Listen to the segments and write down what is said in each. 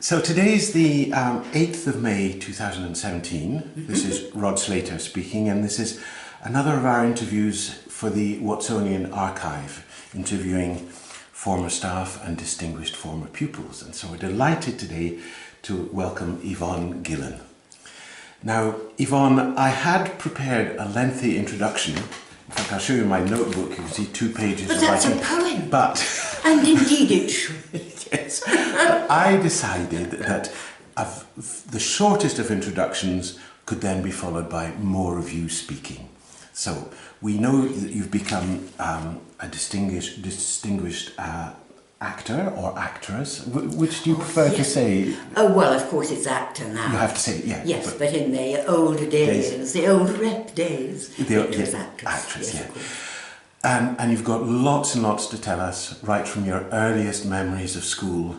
So today's the 8th of May 2017. This is Rod Slater speaking, and this is another of our interviews for the Watsonian Archive, interviewing former staff and distinguished former pupils. And so we're delighted today to welcome Yvonne Gilan. Now, Yvonne, I had prepared a lengthy introduction. In fact, I'll show you my notebook. You can see 2 pages but of that's writing. A poem. But and indeed it should. yes. But I decided that the shortest of introductions could then be followed by more of you speaking. So we know that you've become a distinguished actor or actress. Which do you prefer to say? Oh, well, of course it's actor now. You have to say, yeah. Yes, but in the old days, the old rep days, it was actress. Yeah. Of course. And you've got lots and lots to tell us, right from your earliest memories of school,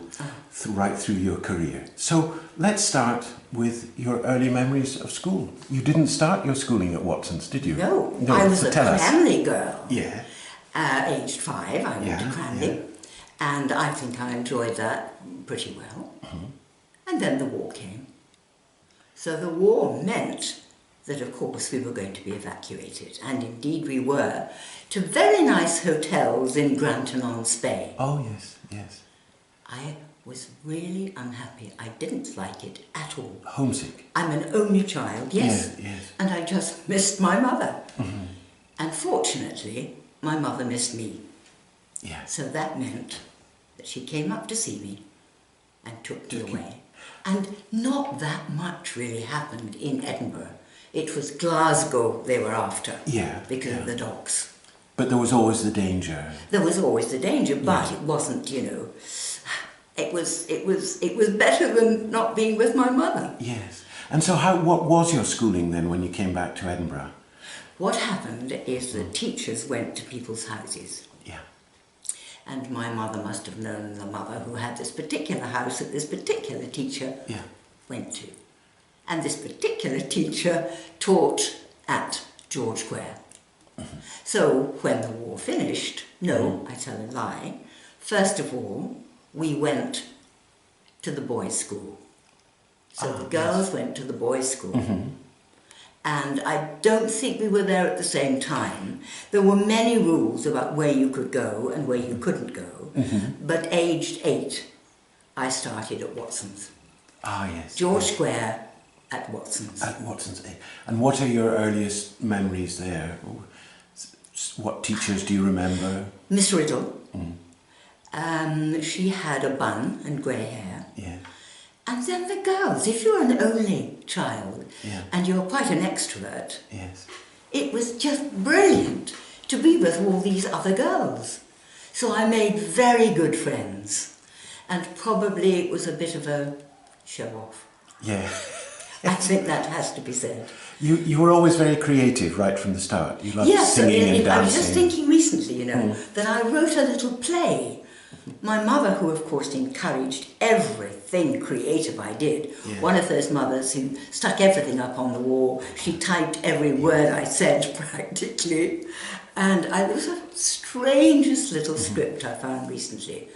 right through your career. So let's start with your early memories of school. You didn't start your schooling at Watson's, did you? No, I was a Cranley girl. Yeah. Aged 5, I went to Cranley. Yeah. And I think I enjoyed that pretty well. Mm-hmm. And then the war came. So the war meant that, of course, we were going to be evacuated. And indeed we were, to very nice hotels in Granton-on-Spey. Oh, yes, yes. I was really unhappy. I didn't like it at all. Homesick? I'm an only child, yes. Yes. And I just missed my mother. Mm-hmm. And fortunately, my mother missed me. Yeah. So that meant that she came up to see me and took me away. And not that much really happened in Edinburgh. It was Glasgow they were after. Yeah. Because of the docks. But there was always the danger. There was always the danger, but it wasn't, it was better than not being with my mother. Yes. And so what was your schooling then when you came back to Edinburgh? What happened is that teachers went to people's houses. Yeah. And my mother must have known the mother who had this particular house that this particular teacher went to. And this particular teacher taught at George Square. Mm-hmm. So when the war finished, I tell a lie, first of all, we went to the boys' school. So the girls went to the boys' school. Mm-hmm. And I don't think we were there at the same time. There were many rules about where you could go and where you couldn't go. Mm-hmm. But aged 8, I started at Watson's. Ah, yes. George Square at Watson's. At Watson's. And what are your earliest memories there? What teachers do you remember? Miss Riddle. Mm. She had a bun and grey hair. Yeah. And then the girls, if you're an only child and you're quite an extrovert, it was just brilliant to be with all these other girls. So I made very good friends, and probably it was a bit of a show-off. Yeah. I think that has to be said. You were always very creative right from the start. You loved singing and dancing. I was just thinking recently, that I wrote a little play. My mother, who of course encouraged everything creative I did, one of those mothers who stuck everything up on the wall, she typed every word I said practically, and it was the strangest little script I found recently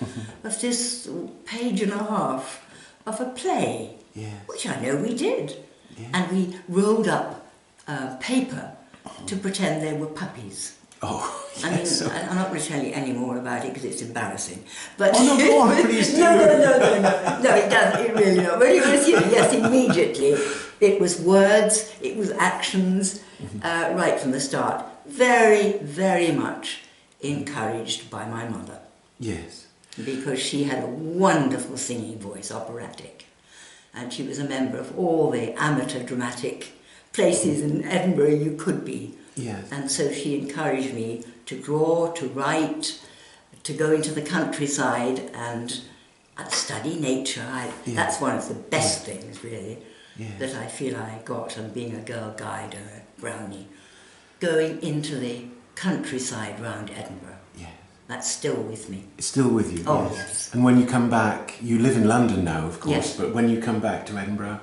of this 1.5 pages of a play, which I know we did, and we rolled up paper to pretend they were puppies. Oh, yes. I mean, I'm not going to tell you any more about it because it's embarrassing. But no, go on, please do. No, it doesn't, it really not. But it was, yes, immediately. It was words, it was actions, right from the start. Very, very much encouraged by my mother. Yes. Because she had a wonderful singing voice, operatic. And she was a member of all the amateur dramatic places in Edinburgh you could be. Yes. And so she encouraged me to draw, to write, to go into the countryside and study nature. That's one of the best things, really, that I feel I got on being a girl guide or a brownie. Going into the countryside round Edinburgh. Yeah. That's still with me. It's still with you? Oh, yes. And when you come back, you live in London now, of course, Yes. but when you come back to Edinburgh,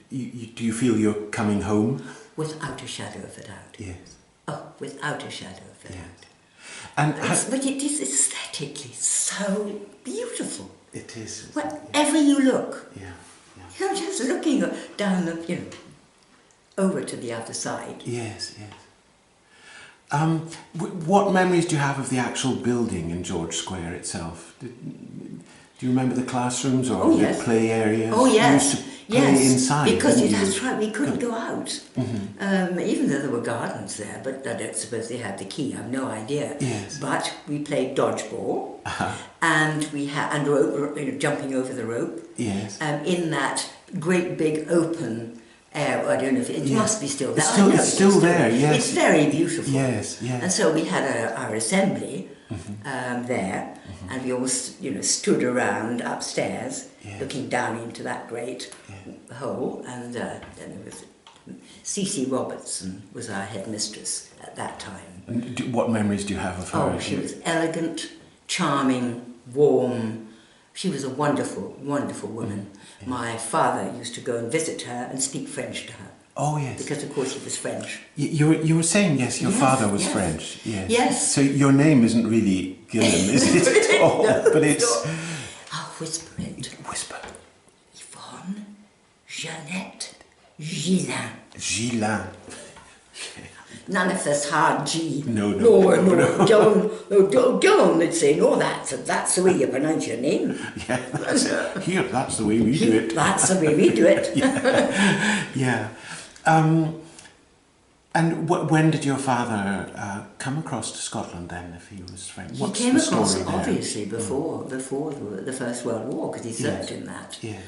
do you feel you're coming home? Without a shadow of a doubt. Yes. Oh, without a shadow of a doubt. And but it is aesthetically so beautiful. It is. Wherever you look, Yeah. you're just looking down the, over to the other side. Yes, yes. What memories do you have of the actual building in George Square itself? Do you remember the classrooms or the play areas? Oh yes, You used to play inside, because didn't you? that's right, we couldn't go out. Even though there were gardens there, but I don't suppose they had the key. I have no idea. Yes. But we played dodgeball, and we had rope, jumping over the rope. Yes. In that great big open. I don't know if it must be still there. It's still there, yes. It's very beautiful. Yes, yes. And so we had our assembly there, and we all stood around upstairs, looking down into that great hole. And then there was C.C. Robertson was our headmistress at that time. And what memories do you have of her? Oh, she was elegant, charming, warm. She was a wonderful, wonderful woman. My father used to go and visit her and speak French to her. Oh, yes. Because, of course, he was French. You were saying, yes, your father was French. Yes. Yes. So your name isn't really Gilan, is it at all? No, but it's... I'll whisper it. Whisper. Yvonne, Jeannette, Gilan. Gilan. None of this hard G. No. Don't, they'd say, no, that's the way you pronounce your name. Yeah, that's the way we do it. That's the way we do it. Yeah. And when did your father come across to Scotland then, if he was French? He came across, obviously, before the First World War, because he served in that. Yeah.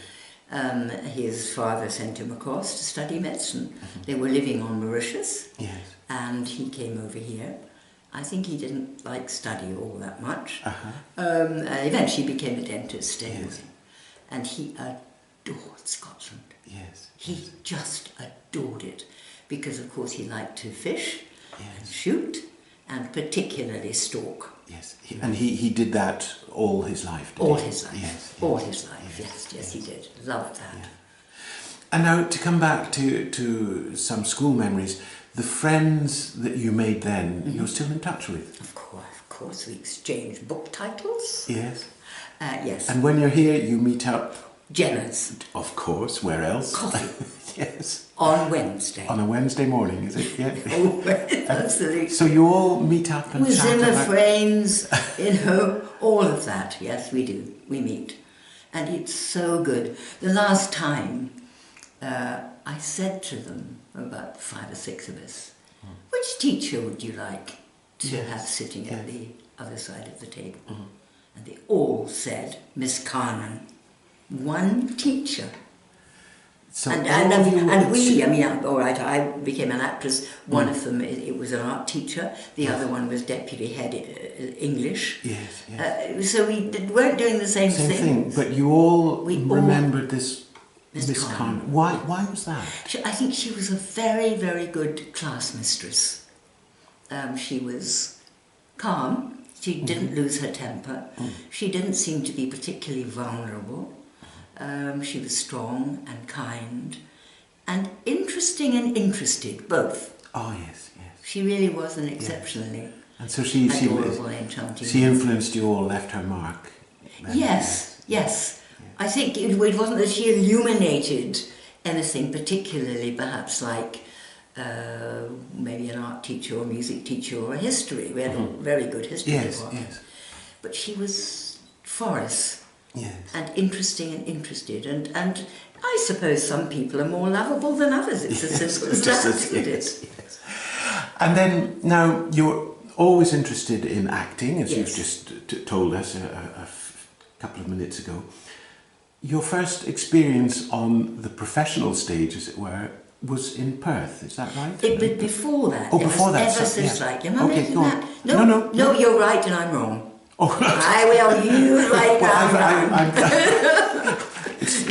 His father sent him across to study medicine. They were living on Mauritius. Yes. And he came over here. I think he didn't like study all that much. Eventually became a dentist anyway. And he adored Scotland. Yes. He just adored it. Because, of course, he liked to fish and shoot, and particularly stalk. Yes. And he did that all his life, did All he? his life. Yes. All his life, yes, he did. Loved that. Yeah. And now, to come back to some school memories, the friends that you made then, you're still in touch with? Of course, we exchanged book titles. Yes. Yes. And when you're here, you meet up? Jenna's. Of course, where else? Coffee. Yes. On Wednesday. On a Wednesday morning, is it? Yeah. Oh, absolutely. So you all meet up and with chat Zimmer about... frames, all of that. Yes, we do. We meet. And it's so good. The last time, I said to them, about 5 or 6 of us, which teacher would you like to have sitting at the other side of the table? And they all said, Miss Carnan. One teacher. So I became an actress. One of them, it was an art teacher. The other one was deputy head English. Yes. So we weren't doing the same thing. But you all remembered this Miss Carnan. Why was that? I think she was a very, very good class mistress. She was calm. She didn't lose her temper. She didn't seem to be particularly vulnerable. She was strong and kind and interesting and interested, both. Oh, yes. She really was an exceptionally and so she enchanting. She influenced you all, left her mark. Then. Yes. I think it wasn't that she illuminated anything particularly, perhaps like maybe an art teacher or a music teacher or a history. We had a very good history department. Yes. But she was porous. Yes. And interesting and interested, and I suppose some people are more lovable than others. It's as simple as that, isn't it? Yes. And then, now, you're always interested in acting, as you've just told us a couple of minutes ago. Your first experience on the professional stage, as it were, was in Perth, is that right? It was before that. Oh, before that. Ever since, like, am I okay, making go that? On. No, you're right and I'm wrong. Oh, I will, you right now.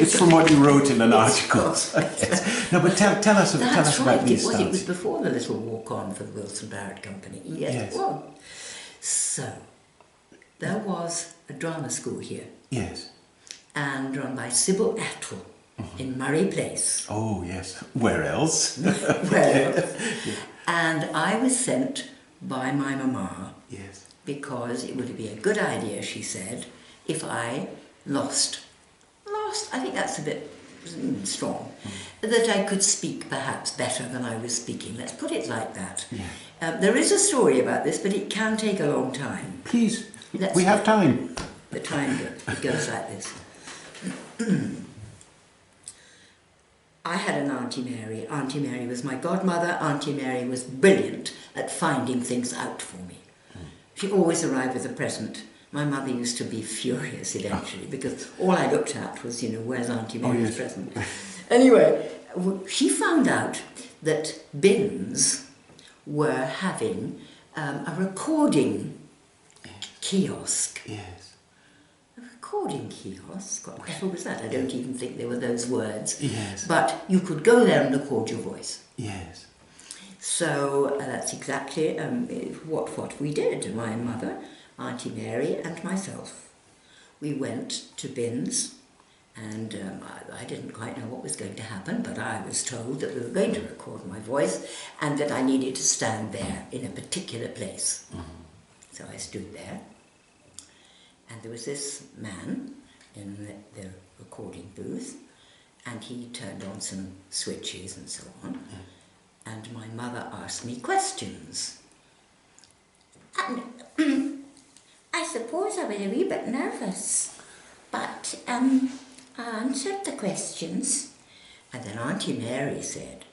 It's from what you wrote in an article. Yes. No, but tell us about these stunts. It was before the little walk-on for the Wilson Barrett Company. Yes, it was. So, there was a drama school here. Yes. And run by Sybil Atwell in Murray Place. Oh, yes. Where else? And I was sent by my mama. Yes. Because it would be a good idea, she said, if I lost, I think that's a bit strong, that I could speak perhaps better than I was speaking. Let's put it like that. Yeah. There is a story about this, but it can take a long time. Please, we have time. The time it goes like this. I had an Auntie Mary. Auntie Mary was my godmother. Auntie Mary was brilliant at finding things out for me. She always arrived with a present. My mother used to be furious eventually because all I looked at was, where's Auntie Mary's present? Anyway, she found out that Bins were having a recording kiosk. Yes. A recording kiosk? What the hell was that? I don't even think there were those words. Yes. But you could go there and record your voice. Yes. So that's exactly what we did. My mother, Auntie Mary and myself. We went to Bins and I didn't quite know what was going to happen, but I was told that we were going to record my voice and that I needed to stand there in a particular place. So I stood there and there was this man in the recording booth and he turned on some switches and so on. And my mother asked me questions. And I suppose I was a wee bit nervous, but I answered the questions. And then Auntie Mary said,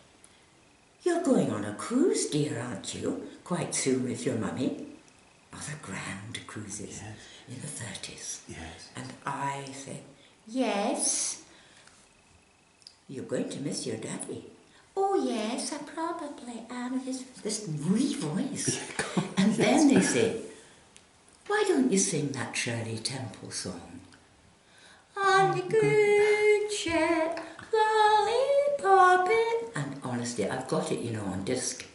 "You're going on a cruise, dear, aren't you? Quite soon with your mummy." Other grand cruises in the 30s. Yes. And I said, "Yes." "You're going to miss your daddy." "Oh yes, I probably am." This wee voice. And then they say, "Why don't you sing that Shirley Temple song?" "On the good ship, lollipopping." And honestly, I've got it, on disc.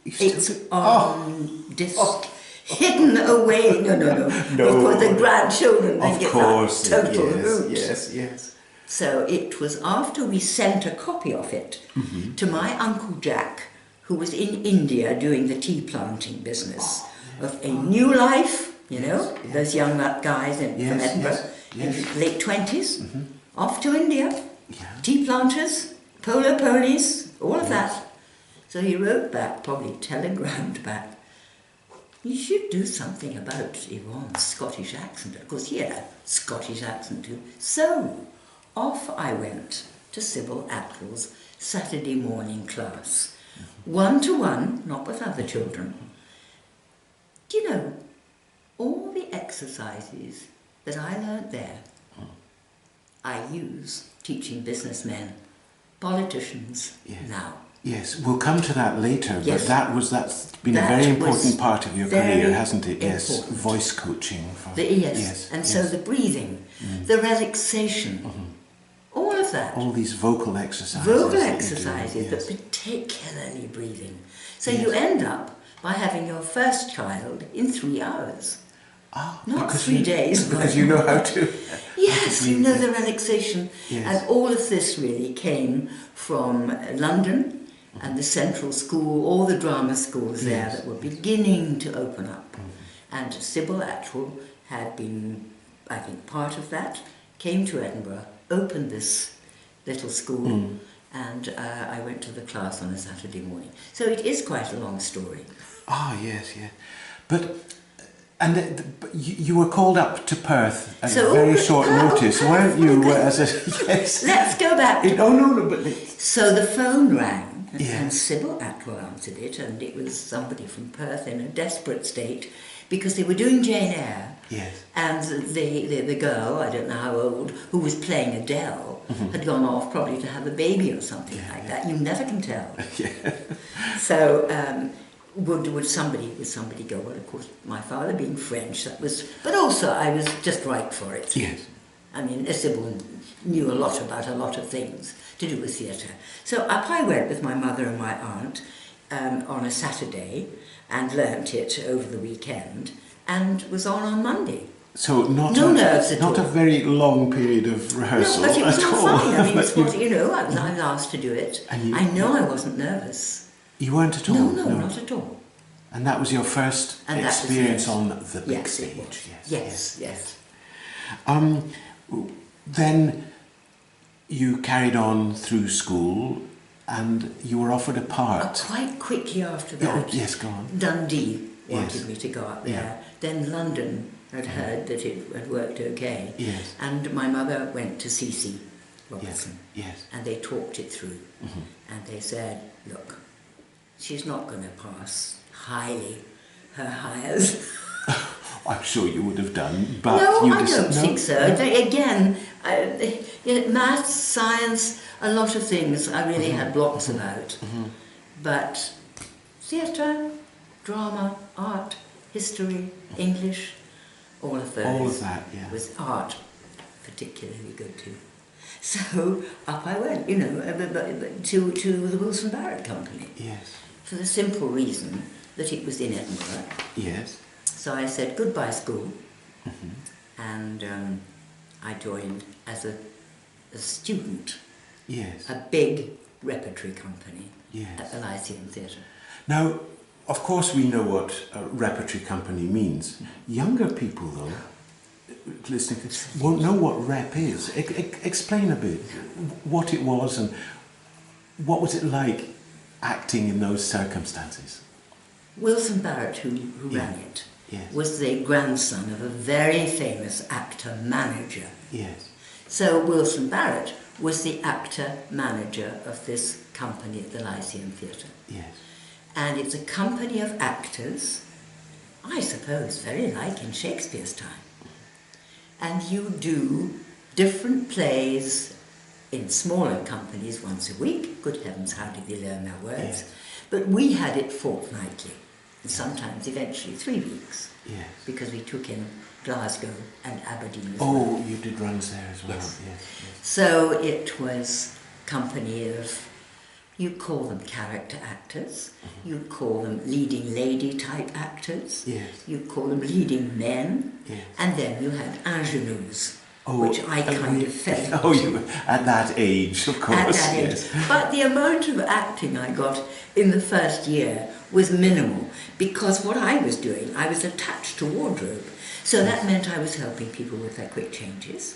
It's on disc. Hidden away. No. Of course, the grandchildren then get that total hoot. Yes. So it was after we sent a copy of it to my Uncle Jack, who was in India doing the tea planting business of a new life, those young guys from Edinburgh in the late 20s, off to India, tea planters, polo ponies, all of that. So he wrote back, probably telegrammed back, "You should do something about Yvonne's Scottish accent." Of course, he had a Scottish accent too. So off I went to Sybil Atwell's Saturday morning class, one-to-one, not with other children. Do you know, all the exercises that I learnt there, I use teaching businessmen, politicians now. Yes, we'll come to that later, but that's been a very important part of your career, hasn't it? Yes, important. Voice coaching. So the breathing, the relaxation, all of that. All these vocal exercises. But particularly breathing. So you end up by having your first child in 3 hours. Not 3 days. Because you know how to. Yes, the relaxation. Yes. And all of this really came from London and the Central School, all the drama schools there that were beginning to open up. And Sybil Atwell had been, I think, part of that, came to Edinburgh, opened this little school, and I went to the class on a Saturday morning. So it is quite a long story. Yes. But you were called up to Perth at very short notice, weren't you? Yes. Let's go back. But so the phone rang, and Sybil Atwell answered it, and it was somebody from Perth in a desperate state because they were doing Jane Eyre. Yes. And the girl, I don't know how old, who was playing Adele, had gone off probably to have a baby or something like that. You never can tell. So would somebody go? Well, of course, my father being French, that was, but also I was just right for it. Yes. I mean, Sybil knew a lot about a lot of things to do with theatre. So up I went with my mother and my aunt on a Saturday and learnt it over the weekend and was on Monday. So not a very long period of rehearsal. No, but it was all fine. I mean, it's what, I was asked to do it. I know I wasn't nervous. You weren't at all? No, not at all. And that was your first experience on the big stage? Yes. Then you carried on through school and you were offered a part. Quite quickly after that. Oh, yes, go on. Dundee wanted Yes. me to go up there. Yeah. Then London had heard that it had worked okay. Yes. And my mother went to C.C. Robertson. Yes. And they talked it through. Mm-hmm. And they said, look, she's not going to pass highly her hires. I'm sure you would have done, but No, you I don't think so. Again, maths, science, a lot of things I really had blocks about. Mm-hmm. But theatre, drama, art, history, English, all of those. All of that, yeah. With art particularly good too. So up I went, you know, to the Wilson Barrett Company. Yes. For the simple reason that it was in Edinburgh. Yes. So I said goodbye school, Mm-hmm. and I joined as a student. Yes. A big repertory company. Yes. At the Lyceum Theatre. Now, of course we know what a repertory company means. Younger people, though, listening, won't know what rep is. Explain a bit what it was and what was it like acting in those circumstances? Wilson Barrett, who ran it, was the grandson of a very famous actor-manager. Yes. So Wilson Barrett was the actor-manager of this company at the Lyceum Theatre. Yes. And it's a company of actors, I suppose, very like in Shakespeare's time. And you do different plays in smaller companies once a week. Good heavens, how did they learn their words? Yes. But we had it fortnightly, and sometimes eventually 3 weeks, Yes. because we took in Glasgow and Aberdeen as Oh, well. you did runs there as well. Yes. Yes. So it was company of, you'd call them character actors, you'd call them leading lady type actors, Yes. you'd call them leading men, Yes. and then you had ingenues, Oh, which I kind of fell Oh, into. you were at that age, of course. At that age. Yes. But the amount of acting I got in the first year was minimal, because what I was doing, I was attached to wardrobe. So that meant I was helping people with their quick changes.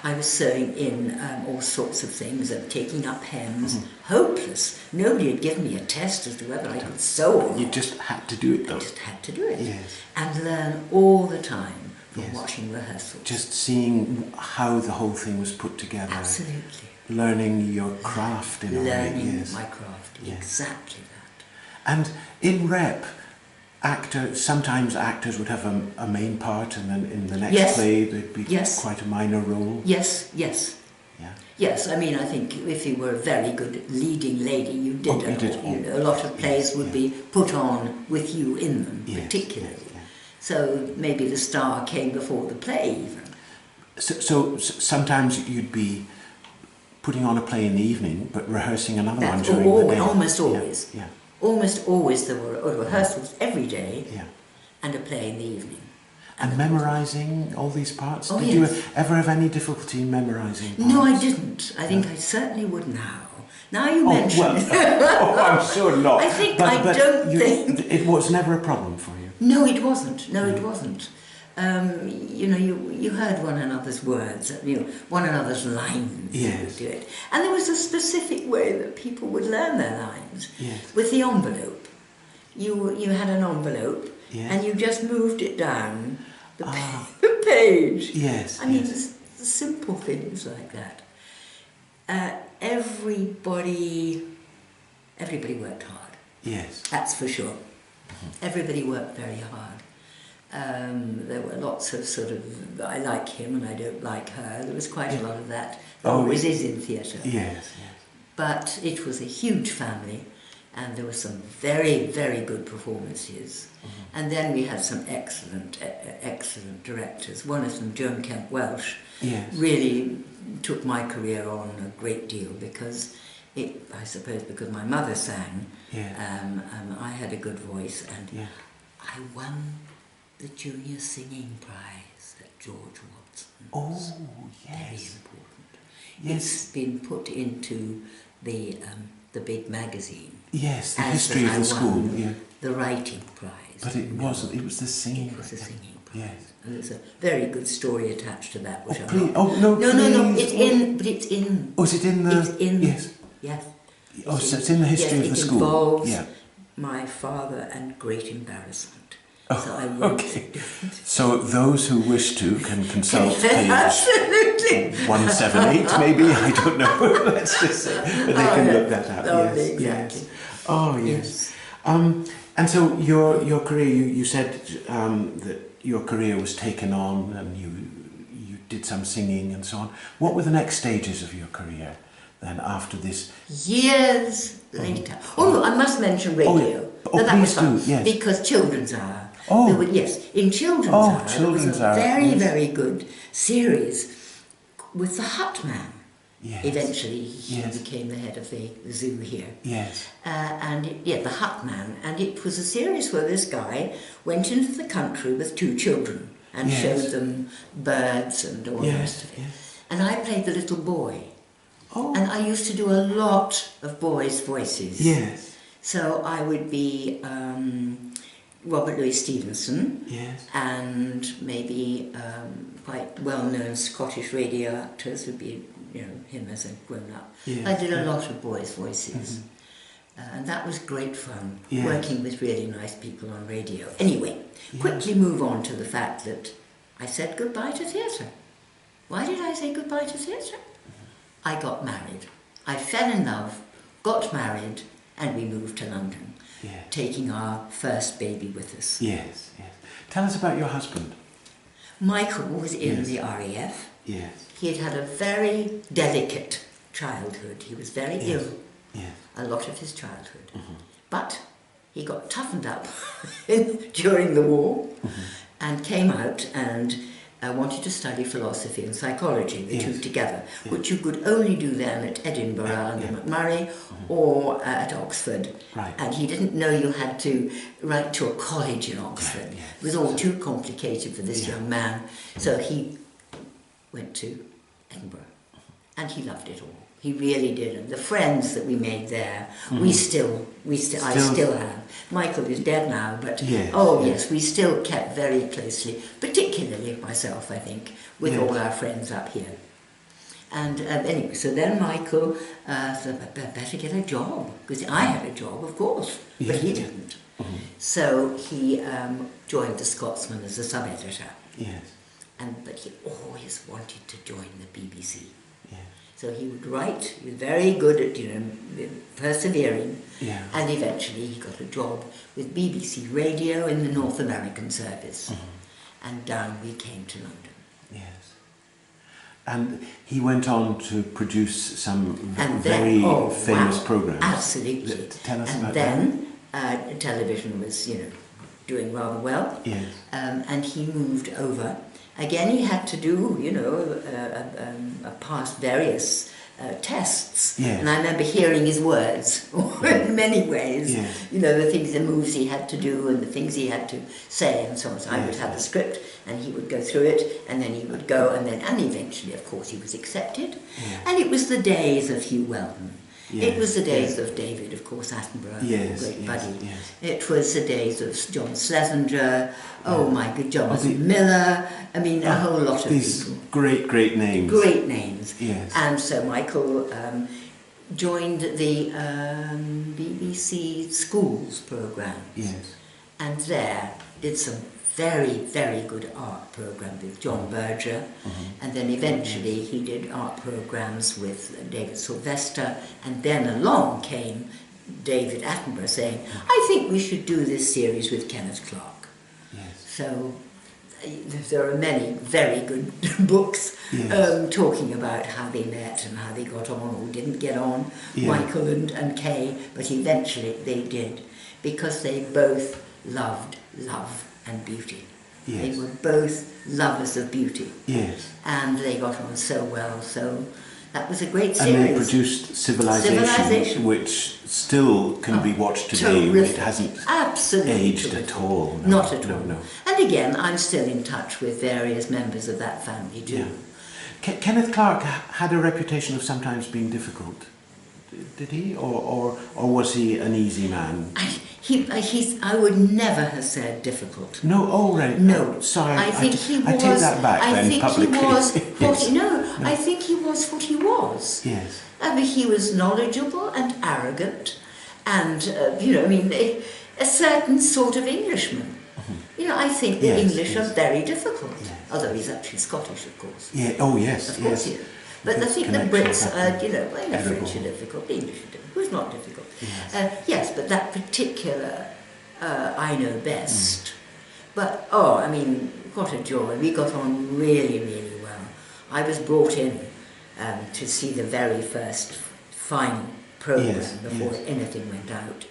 I was sewing in all sorts of things and taking up hems. Hopeless. Nobody had given me a test as to whether I could sew or not. You just had to do it, I though. just had to do it. Yes. And learn all the time from Yes. watching rehearsals. Just seeing how the whole thing was put together. Absolutely. Learning your craft in a way. Learning Yes. my craft. Yes. Exactly that. And in rep, sometimes actors would have a main part, and then in the next Yes. play there'd be Yes. quite a minor role. Yes, yes. Yeah. Yes, I mean, I think if you were a very good leading lady, you did. Oh, you did. You know, a lot of plays would be put on with you in them, Yes, particularly. yes, yes. So maybe the star came before the play, even. So sometimes you'd be putting on a play in the evening, but rehearsing another one during the day. Almost always. Yeah. Almost always there were rehearsals every day Yeah. and a play in the evening. And memorising all these parts? Oh, Did yes. you ever have any difficulty in memorising parts? No, I didn't. I think I certainly would now. Now you mention it. Oh, I'm sure not. I think But don't think. It was never a problem for you. No, it wasn't. No, it wasn't. You know, you heard one another's words, you know, one another's lines. Yes. You would do it. And there was a specific way that people would learn their lines. Yes. With the envelope. You had an envelope, Yes. and you just moved it down the page. Yes. I mean, yes. simple things like that. Everybody worked hard. Yes. That's for sure. Everybody worked very hard. There were lots of sort of, I like him and I don't like her. There was quite a lot of that. There always is in theatre. Yes, yes. But it was a huge family, and there were some very, very good performances. And then we had some excellent directors. One of them, Joan Kemp Welsh, Yes. really took my career on a great deal because I suppose because my mother sang, I had a good voice, and I won the Junior Singing Prize at George Watson's. Oh, yes. Very important. Yes. It's been put into the big magazine. Yes, the as history that of the I school. won Yeah. the writing prize. But it wasn't. It was the singing. It was the prize. singing prize. Yes. And there's a very good story attached to that, which Oh, I'm please. not... Oh, no, No, please. it's in, but it's in... Oh, is it in the... It's in... Yes. Yes. Oh, so it's in the history of the school. It involves yeah. my father and great embarrassment. Oh, so I won't okay. do it. So those who wish to can consult page Absolutely. 178, maybe, I don't know. Let's just say, but they can look that up. Oh, yes, exactly. yes. Oh, yes. And so your career, you said that your career was taken on, and you did some singing and so on. What were the next stages of your career then after this? Years later. Oh, I must mention radio. That was fun, yes. Because Children's Hour. Oh. Yes, in Children's Hour, Children's there was a very, yes. very good series with the Hut Man. Yes. Eventually, he yes. became the head of the zoo here. Yes. The Hut Man. And it was a series where this guy went into the country with two children and yes. showed them birds and all the rest of it. Yes. And I played the little boy. Oh. And I used to do a lot of boys' voices. Yes. So I would be Robert Louis Stevenson. Yes. And maybe quite well-known Scottish radio actors would be, him as a grown-up. Yes. I did a lot of boys' voices. Mm-hmm. And that was great fun, yes. working with really nice people on radio. Anyway, quickly move on to the fact that I said goodbye to theatre. Why did I say goodbye to theatre? I got married. I fell in love, got married, and we moved to London, yes. taking our first baby with us. Yes, yes. Tell us about your husband. Michael was in yes. the RAF. Yes. He had had a very delicate childhood. He was very yes. ill yes. a lot of his childhood. Mm-hmm. But he got toughened up during the war mm-hmm. and came out and wanted to study philosophy and psychology, the yes. two together, yes. which you could only do then at Edinburgh under McMurray mm-hmm. or at Oxford. Right. And he didn't know you had to write to a college in Oxford. Right. Yes. It was all too complicated for this young man. So he went to Edinburgh and he loved it all. He really did. And the friends that we made there, mm-hmm. I still have. Michael is dead now, but yes, we still kept very closely, particularly myself, I think, with all our friends up here. And anyway, so then Michael said, better get a job, because I had a job, of course, but he didn't. Mm-hmm. So he joined the Scotsman as a sub-editor. Yes. But he always wanted to join the BBC. Yes. So he would write, he was very good at, persevering, and eventually he got a job with BBC Radio in the North American service. Mm-hmm. And down we came to London. Yes. And he went on to produce some very famous programmes. Absolutely. Tell us about that. And then television was, doing rather well. Yes. And he moved over. Again, he had to do, pass various tests. Yes. And I remember hearing his words in many ways. Yes. The moves he had to do and the things he had to say and so on. So I would have the script and he would go through it and then he would go and eventually, of course, he was accepted. Yes. And it was the days of Hugh Weldon. Yes. It was the days of David, of course, Attenborough, great buddy. Yes. It was the days of John Schlesinger, my good Jonathan Miller, a whole lot of these people. Great names. Great names. Yes. And so Michael joined the BBC Schools programme. Yes. And there did some very, very good art programme with John Berger, and then eventually he did art programmes with David Sylvester, and then along came David Attenborough saying, I think we should do this series with Kenneth Clarke. Yes. So there are many very good books talking about how they met and how they got on or didn't get on, Michael and Kay, but eventually they did, because they both loved love and beauty. Yes. They were both lovers of beauty. Yes. And they got on so well, so that was a great series. And they produced Civilization, which still can be watched today. Terrific. It hasn't aged at all. No. Not at all. No. And again, I'm still in touch with various members of that family too. Yeah. Kenneth Clarke had a reputation of sometimes being difficult. did he? Or was he an easy man? I would never have said difficult. No, oh right. No. Sorry, I think he was. I take that back I then think publicly. he was what Yes. no, I think he was what he was. Yes. I mean, he was knowledgeable and arrogant and, a certain sort of Englishman. I think the English are very difficult. Yes. Although he's actually Scottish, of course. Yeah. Oh, yes. Of course he is. But I think the Brits are, the French are difficult, the English are difficult. Who's not difficult? Yes, but that particular, I know best. But, what a joy. We got on really, really well. I was brought in to see the very first final programme before anything went out.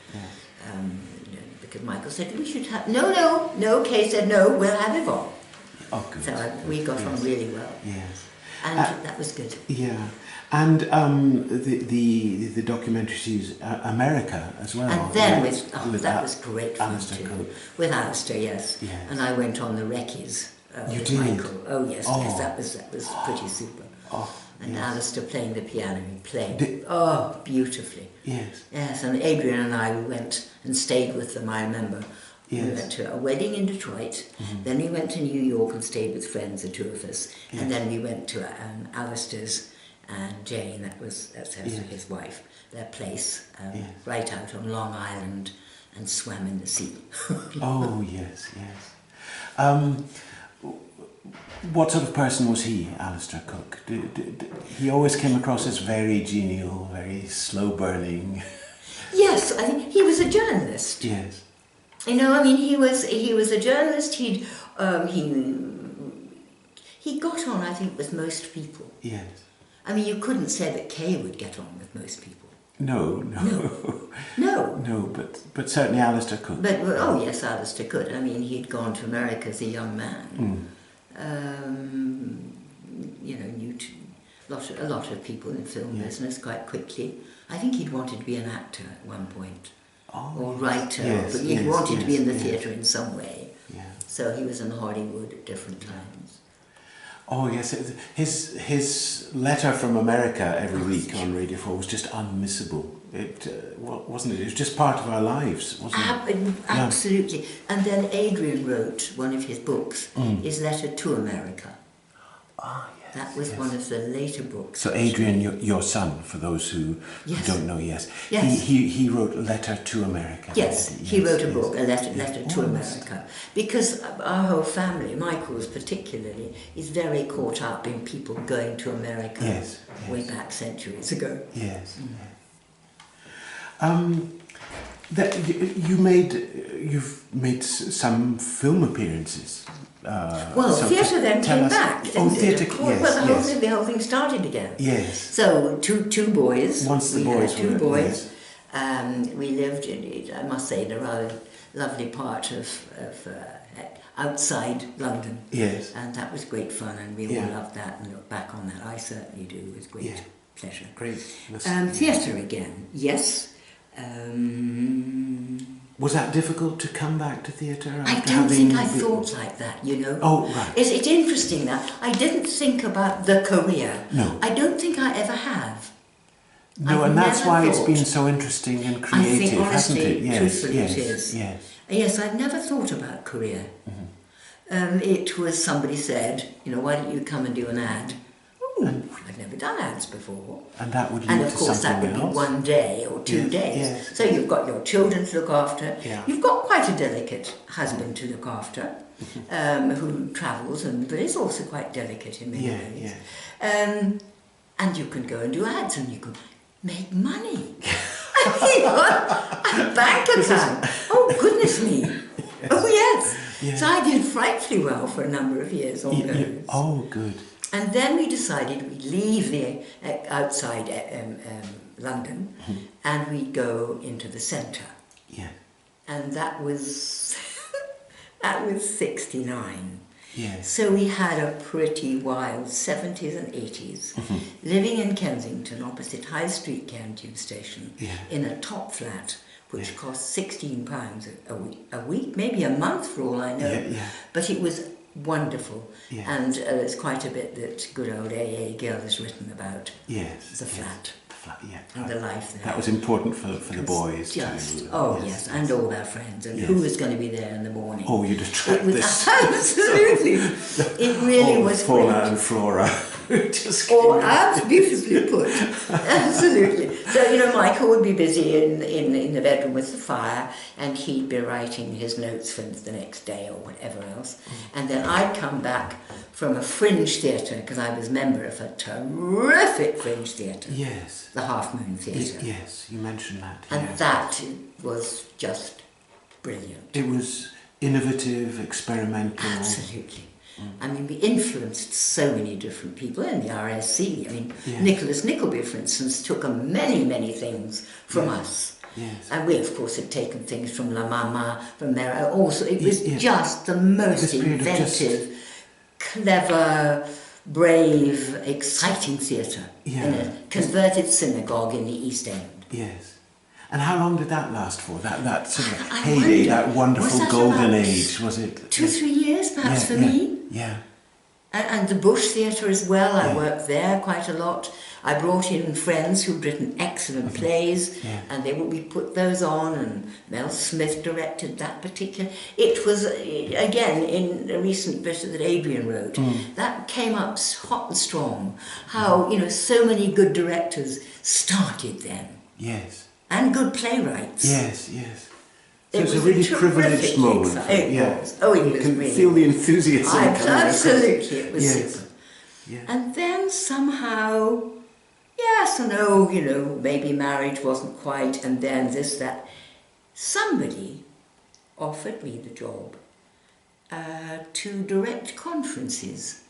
Because Michael said, we should have... No, Kay said, no, we'll have Yvonne. Oh, good. So we got on really well. Yes. And that was good. Yeah. And the documentary series America as well. And then that was great fun Alistair too. Cook. With Alistair, yes. Yes. And I went on the recce's You with did? Michael. Oh yes, yes, that was pretty super. And Alistair playing the piano, he played beautifully. Yes. Yes, and Adrian and I, we went and stayed with them, I remember. Yes. We went to a wedding in Detroit, then we went to New York and stayed with friends, the two of us, and then we went to Alistair's and Jane, that's his wife, their place, right out on Long Island, and swam in the sea. Oh, yes, what sort of person was he, Alistair Cook? He always came across as very genial, very slow-burning. Yes, I think he was a journalist. Yes. He was a journalist. He got on, I think, with most people. Yes. You couldn't say that Kay would get on with most people. No. No, but certainly Alistair could. But yes, Alistair could. He'd gone to America as a young man. Knew a lot of people in the film business quite quickly. I think he'd wanted to be an actor at one point. Or writer, but he wanted to be in the theatre in some way. Yeah. So he was in Hollywood at different times. Oh yes, his letter from America every week on Radio 4 was just unmissable. Wasn't it? It was just part of our lives, wasn't it? Absolutely. Yeah. And then Adrian wrote one of his books, his letter to America. Ah, yes. That was one of the later books. So Adrian, your son, for those who don't know, yes. He wrote a letter to America. Yes, he wrote a book, a letter to America. Because our whole family, Michael's particularly, is very caught up in people going to America way back centuries ago. Yes. You've made some film appearances. Theatre then came back, didn't it? Theatre, the whole thing started again. Yes. So two boys. Once the boys had two boys. We lived in, I must say, in a rather lovely part of outside London. Yes. And that was great fun, and we all loved that and look back on that. I certainly do, with great pleasure. Great. Theatre again, yes. Was that difficult to come back to theatre? I don't think I thought like that, Oh, right. It's interesting that I didn't think about the career. No. I don't think I ever have. No, and that's why it's been so interesting and creative, I think, honestly, hasn't it? Yes, truthfully it is. Yes, I've never thought about career. It was, somebody said, why don't you come and do an ad? I've never done ads before. And that would lead And of course that would be one day or 2 days. Yes. So you've got your children to look after. Yeah. You've got quite a delicate husband to look after, who travels, but is also quite delicate in many ways. And you can go and do ads and you can make money. A bank account. Oh, goodness me. Yes. Oh, yes. So I did frightfully well for a number of years on those. Oh, good. And then we decided we'd leave the outside London and we'd go into the centre. Yeah. And that was 69. Yes. So we had a pretty wild 70s and 80s, living in Kensington opposite High Street Cairn Tube Station in a top flat, which cost £16 a week, maybe a month for all I know. But it was wonderful, and there's quite a bit that good old A.A. Gill has written about the flat. and the life there. That was important for the boys too. Yes, and all their friends, and who was going to be there in the morning. Oh, you'd attract this. Absolutely. It really was fauna great. and flora. Just Beautifully put. Absolutely. So, Michael would be busy in the bedroom with the fire, and he'd be writing his notes for the next day or whatever else. And then I'd come back from a Fringe theatre, because I was member of a terrific Fringe theatre. Yes. The Half Moon Theatre. Yes, you mentioned that. And that was just brilliant. It was innovative, experimental. Absolutely. I mean, we influenced so many different people in the RSC. I mean, Nicholas Nickleby, for instance, took many, many things from us. Yes. And we, of course, had taken things from La Mama, from Mera. Also, it was just the most inventive, clever, brave, exciting theatre in a converted synagogue in the East End. Yes. And how long did that last for? That sort of heyday, that wonderful golden age, was it? 2-3 years, perhaps, for me. Yeah. And the Bush Theatre as well. I worked there quite a lot. I brought in friends who'd written excellent plays, and we put those on, and Mel Smith directed that particular. It was, again, in a recent bit that Adrian wrote, that came up hot and strong, how, so many good directors started then. Yes. And good playwrights. Yes. So it's a really privileged moment. It was. Oh, it was You can really. feel the enthusiasm coming across. Absolutely, it was super. Yeah. And then somehow, yes or no, maybe marriage wasn't quite, and then this, that. Somebody offered me the job to direct conferences.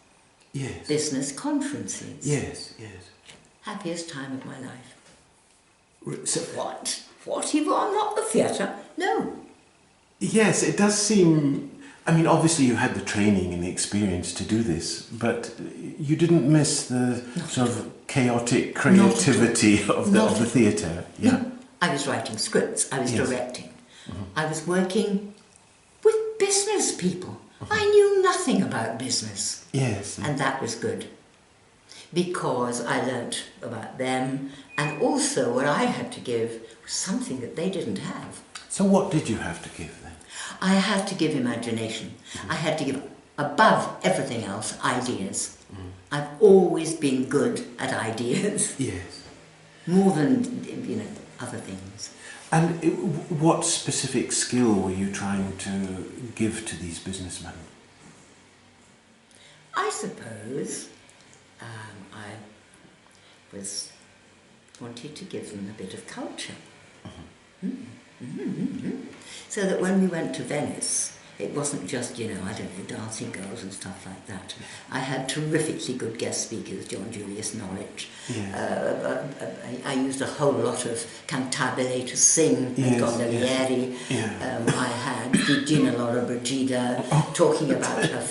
Yes. Business conferences. Yes. Happiest time of my life. So, What, Yvonne? Not the theatre? No. yes, it does seem... I mean, obviously you had the training and the experience to do this, but you didn't miss the sort of chaotic creativity of the theatre. Yeah. No. I was writing scripts. I was directing. I was working with business people. I knew nothing about business. Yes. And that was good, because I learnt about them, and also what I had to give was something that they didn't have. So what did you have to give then? I had to give imagination. I had to give, above everything else, ideas. I've always been good at ideas. Yes. More than, other things. And what specific skill were you trying to give to these businessmen? I suppose I wanted to give them a bit of culture. So that when we went to Venice, it wasn't just, dancing girls and stuff like that. I had terrifically good guest speakers, John Julius Norwich. Yes. I used a whole lot of cantabile to sing, gondolieri. I had Gina Laura Brigida talking about her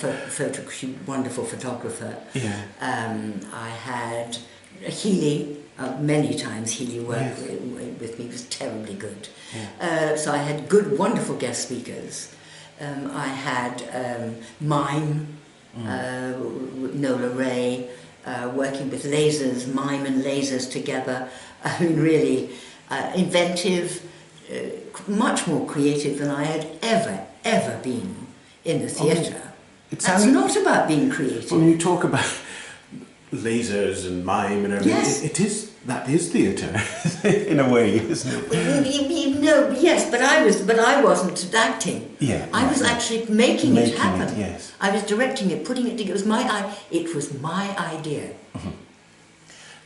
she's a wonderful photographer. I had Healy. Many times Healy worked with me, was terribly good. So I had good, wonderful guest speakers. I had mime, Nola Ray, working with lasers, mime and lasers together. I mean, really inventive, much more creative than I had ever been in the theatre. That's not about being creative. When you talk about lasers and mime and everything, that is theatre in a way, isn't it? No, yes, but I wasn't acting. I was actually making it happen. Yes. I was directing it, putting it together. It was my idea.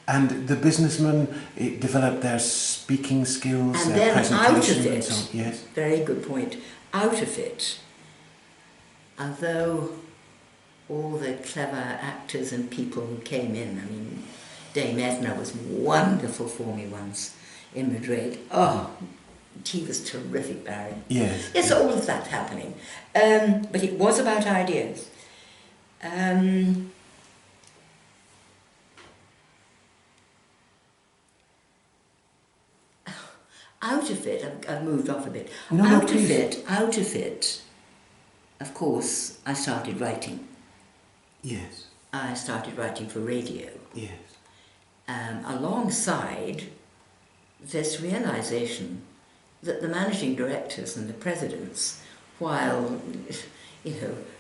And the businessmen developed their speaking skills, and their then out of presentation, it, and so on. Yes. Very good point. Out of it, although all the clever actors and people who came in, I mean, Dame Edna was wonderful for me once in Madrid. Oh, he was terrific, Barry. Yes. Yes, all of that happening. But it was about ideas. Out of it, I've moved off a bit. Out of it, of course, I started writing. Yes. I started writing for radio. Yes. alongside this realization that the managing directors and the presidents, while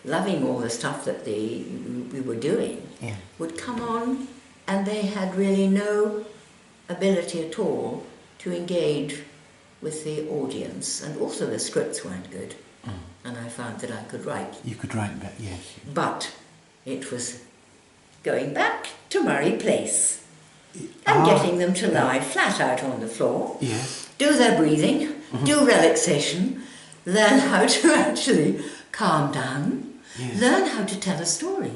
loving all the stuff that we were doing, would come on and they had really no ability at all to engage with the audience, and also the scripts weren't good. And I found that I could write. You could write that, yes. But it was going back to Murray Place and getting them to lie flat out on the floor, do their breathing, do relaxation, learn how to actually calm down, learn how to tell a story,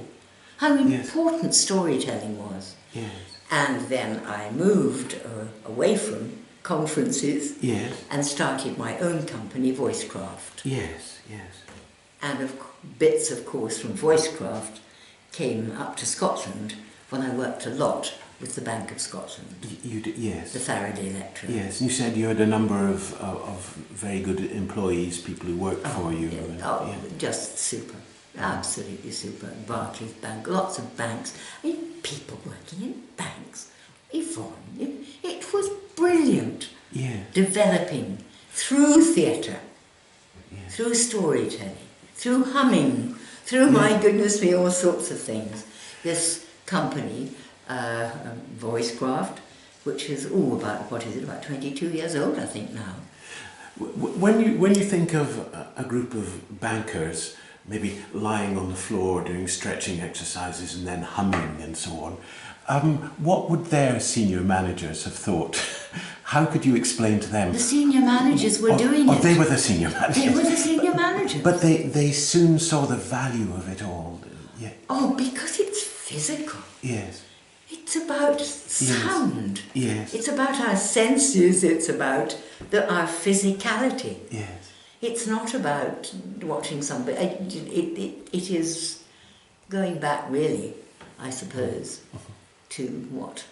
how important storytelling was. And then I moved away from conferences and started my own company, Voicecraft. And bits, of course, from Voicecraft came up to Scotland when I worked a lot with the Bank of Scotland. You did, yes. The Faraday lecture. Yes, you said you had a number of very good employees, people who worked for you. Just super. Absolutely super. Barclays Bank, lots of banks. I mean, people working in banks. Yvonne, it was brilliant. Developing through theatre, through storytelling, through humming, through, my goodness me, all sorts of things. This company, Voicecraft, which is about 22 years old, I think now. When you think of a group of bankers maybe lying on the floor doing stretching exercises and then humming and so on, what would their senior managers have thought? How could you explain to them? The senior managers were doing it. They were the senior managers. They were the senior managers. But they soon saw the value of it all. Oh, because it's physical. Yes. It's about sound. Yes. It's about our senses. It's about our physicality. Yes. It's not about watching somebody. It is going back, really, I suppose, to what?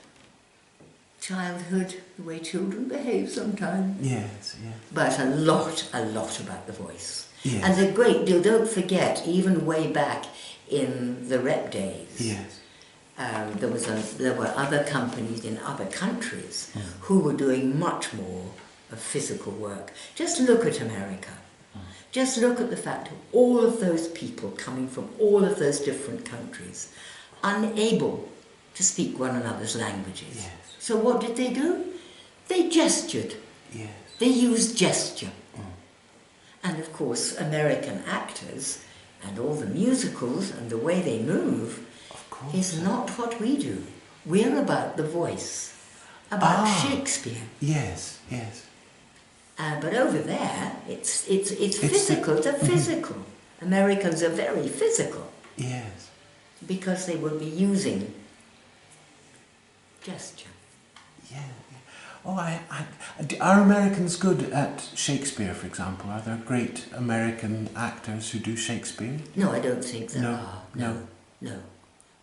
Childhood, the way children behave sometimes. Yes. But a lot about the voice. Yes. And a great deal, don't forget, even way back in the rep days, there were other companies in other countries who were doing much more of physical work. Just look at America. Just look at the fact of all of those people coming from all of those different countries, unable to speak one another's languages. Yes. So what did they do? They gestured. Yes. They used gesture. And of course, American actors and all the musicals and the way they move is not what we do. We're about the voice, about Shakespeare. Yes. But over there, it's physical. It's a physical. Americans are very physical. Yes. Because they would be using gesture. Yeah. Oh, are Americans good at Shakespeare, for example? Are there great American actors who do Shakespeare? No, I don't think there are. No.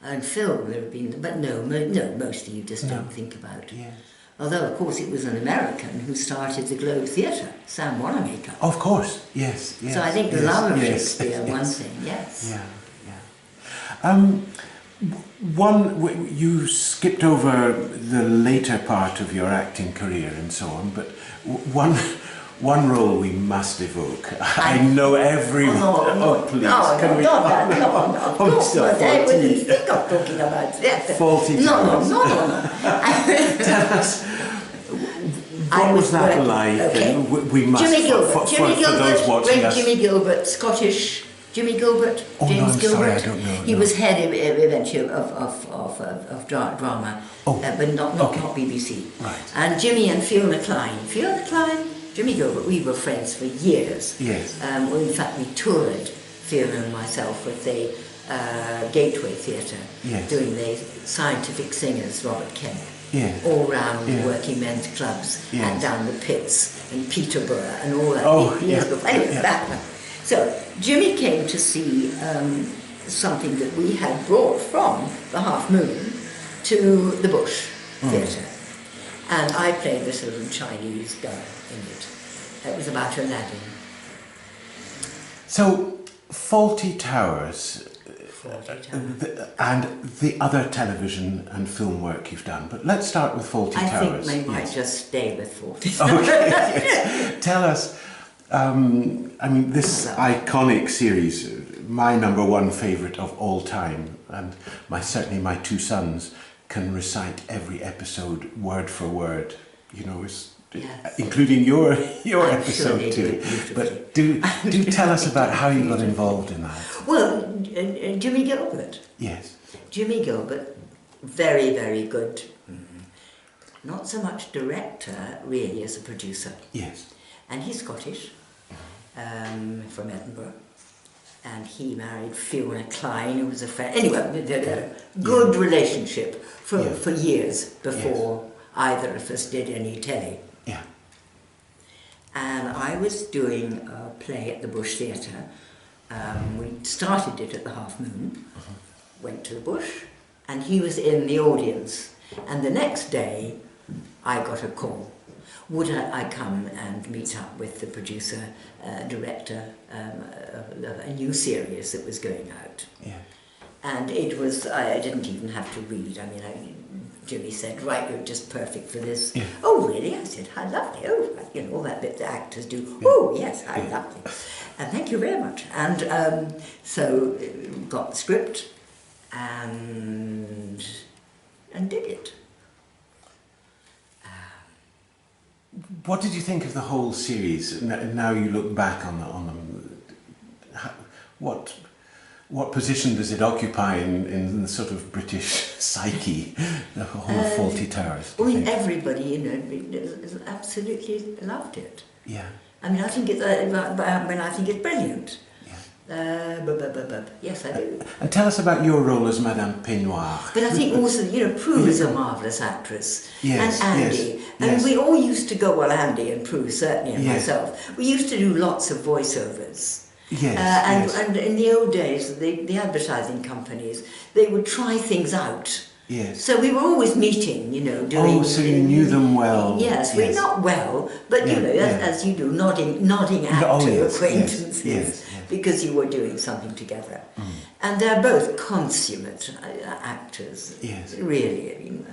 And film there have been, but no, mostly you just don't think about. Yes. Although, of course, it was an American who started the Globe Theatre, Sam Wanamaker. Of course, yes. So I think the love of Shakespeare, one thing, yes. You skipped over the later part of your acting career and so on, but one role we must evoke. I know everyone. Please. Can we? Not that. No. I wouldn't think of talking about that. Fawlty Towers. No. Tell us, what was that like? Okay. We must, Jimmy Gilbert. for those watching us. Jimmy Gilbert, Scottish Jimmy Gilbert, James Gilbert. Sorry, I don't know. He was head eventually of drama, but not BBC. Right. And Jimmy and Fiona Klein. Jimmy Gilbert, we were friends for years. Yes. In fact, we toured, Fiona and myself, with the Gateway Theatre, doing the scientific singers, Robert Kemp, all round working men's clubs and down the pits and Peterborough and all that. Years before. Anyway, that. So Jimmy came to see something that we had brought from the Half Moon to the Bush Theatre. And I played this little Chinese girl in it. It was about Aladdin. So, Fawlty Towers, Fawlty Towers. And the other television and film work you've done. But let's start with Fawlty Towers. I think we might just stay with Fawlty Towers. Okay, yes. Tell us, I mean, this iconic series, my #1 favourite of all time, and certainly my two sons can recite every episode word for word, you know, including your episode too. But do tell us about how you got involved in that. Well, Jimmy Gilbert. Yes. Jimmy Gilbert, very, very good. Not so much director, really, as a producer. Yes. And he's Scottish, from Edinburgh. And he married Fiona Klein, who was a friend. Anyway, good relationship for years before either of us did any telly. Yeah. And I was doing a play at the Bush Theatre. We started it at the Half Moon, went to the Bush, and he was in the audience. And the next day, I got a call. Would I come and meet up with the producer, director of a new series that was going out? Yeah. And it was, I didn't even have to read. I mean, Jimmy said, right, you're just perfect for this. Yeah. Oh, really? I said, how lovely. Oh, you know, all that bit the actors do. Yeah. Oh, yes, how lovely. And thank you very much. And so got the script and did it. What did you think of the whole series? Now you look back on them. What position does it occupy in the sort of British psyche, the whole Fawlty Towers? Well, everybody, you know, absolutely loved it. Yeah. I mean, I think it's brilliant. Yes, I do. And tell us about your role as Madame Peignoir. But I think also, you know, Prue is a marvellous actress. Yes, and Andy. Yes, and we all used to go, well, Andy and Prue, certainly, and myself, we used to do lots of voiceovers. Yes, and in the old days, the advertising companies, they would try things out. Yes. So we were always meeting, you know, doing... Oh, so you knew them well. Yes, we're not well, but, you know, as you do, nodding out to acquaintances, because you were doing something together. And they're both consummate actors. Yes. Really, I mean,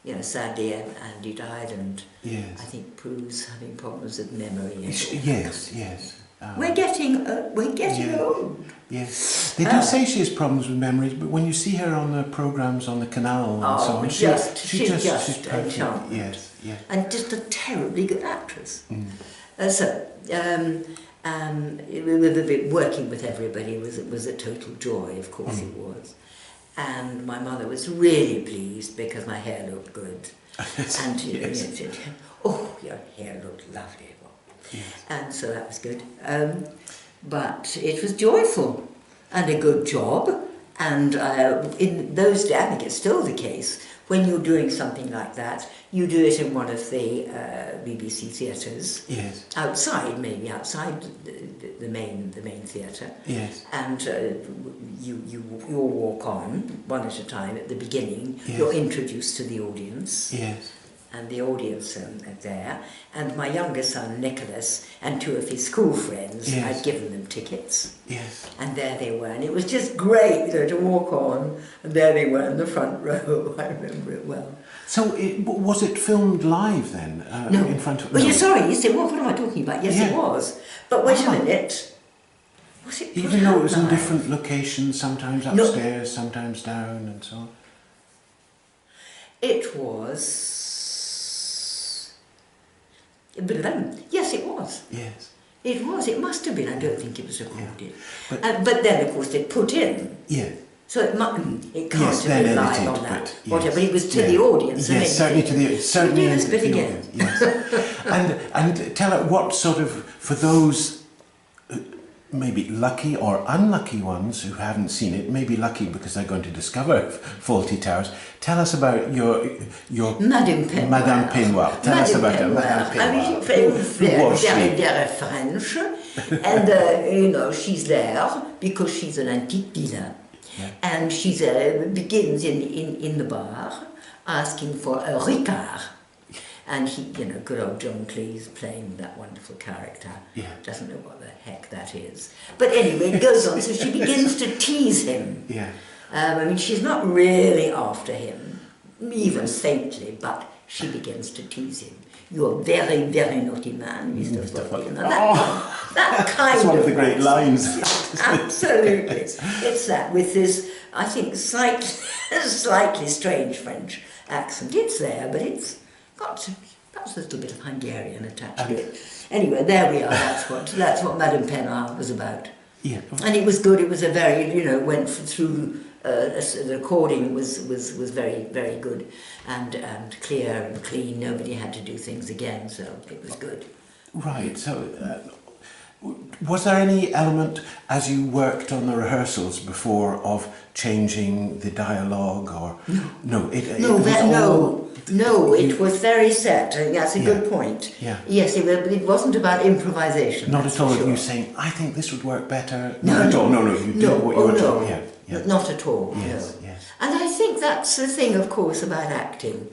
you know, sadly Andy died, and yes. I think Prue's having problems with memory. Yes. We're getting old. Yes, they do say she has problems with memories, but when you see her on the programmes on the canal and so on, she's just perfect. Yes. And just a terribly good actress. Working with everybody was a total joy. Of course it was. And my mother was really pleased because my hair looked good. And she said, "Oh, your hair looked lovely." Yes. And so that was good. But it was joyful and a good job. And in those days, I think it's still the case, when you're doing something like that, you do it in one of the BBC theatres. Yes. Outside the main theatre. Yes. And you'll walk on one at a time at the beginning. Yes. You're introduced to the audience. Yes. And the audience are there, and my younger son Nicholas and two of his school friends, I'd given them tickets, and there they were, and it was just great, you know, to walk on, and there they were in the front row. I remember it well. So was it filmed live then? No. In front of... Well, sorry, you said, what am I talking about? Yes, it was. But wait a minute. Was it even though it was in different locations, sometimes upstairs, sometimes down, and so on? It was... Yes, it was. Yes. It was. It must have been. I don't think it was recorded. Yeah. But then, of course, they put in. Yeah. So it can't have been live on that. Whatever. But it was to the audience. Yes, certainly to the audience. Certainly to the audience. Yes. And tell us what sort of, for those maybe lucky or unlucky ones who haven't seen it, maybe lucky because they're going to discover Fawlty Towers. Tell us about your Madame Peignoir. Madame Peignoir. Tell us about her. Madame Peignoir. Very French, and you know, she's there because she's an antique dealer, and she begins in the bar asking for a Ricard. And he, you know, good old John Cleese playing that wonderful character. Yeah. Doesn't know what the heck that is. But anyway, it goes on. So she begins to tease him. Yeah. I mean, she's not really after him, even faintly, but she begins to tease him. You're a very, very naughty man, Mr. Fawlty. That kind It's one of the great lines. Absolutely. It's that with this, I think, slightly strange French accent. It's there, but it's got perhaps a little bit of Hungarian attached to it. Anyway, there we are. That's what Madame Penard was about. Yeah. And it was good. It was a very, you know, went through. The recording was very, very good and clear and clean. Nobody had to do things again, so it was good. Right. So, was there any element as you worked on the rehearsals before of changing the dialogue or no? It was very set. I think that's a good point. Yeah. Yes, it wasn't about improvisation. Not at all. Sure. You saying, I think this would work better. No. You did what you were told. Yeah. Yeah. Not at all. Yes. No. Yes. And I think that's the thing, of course, about acting.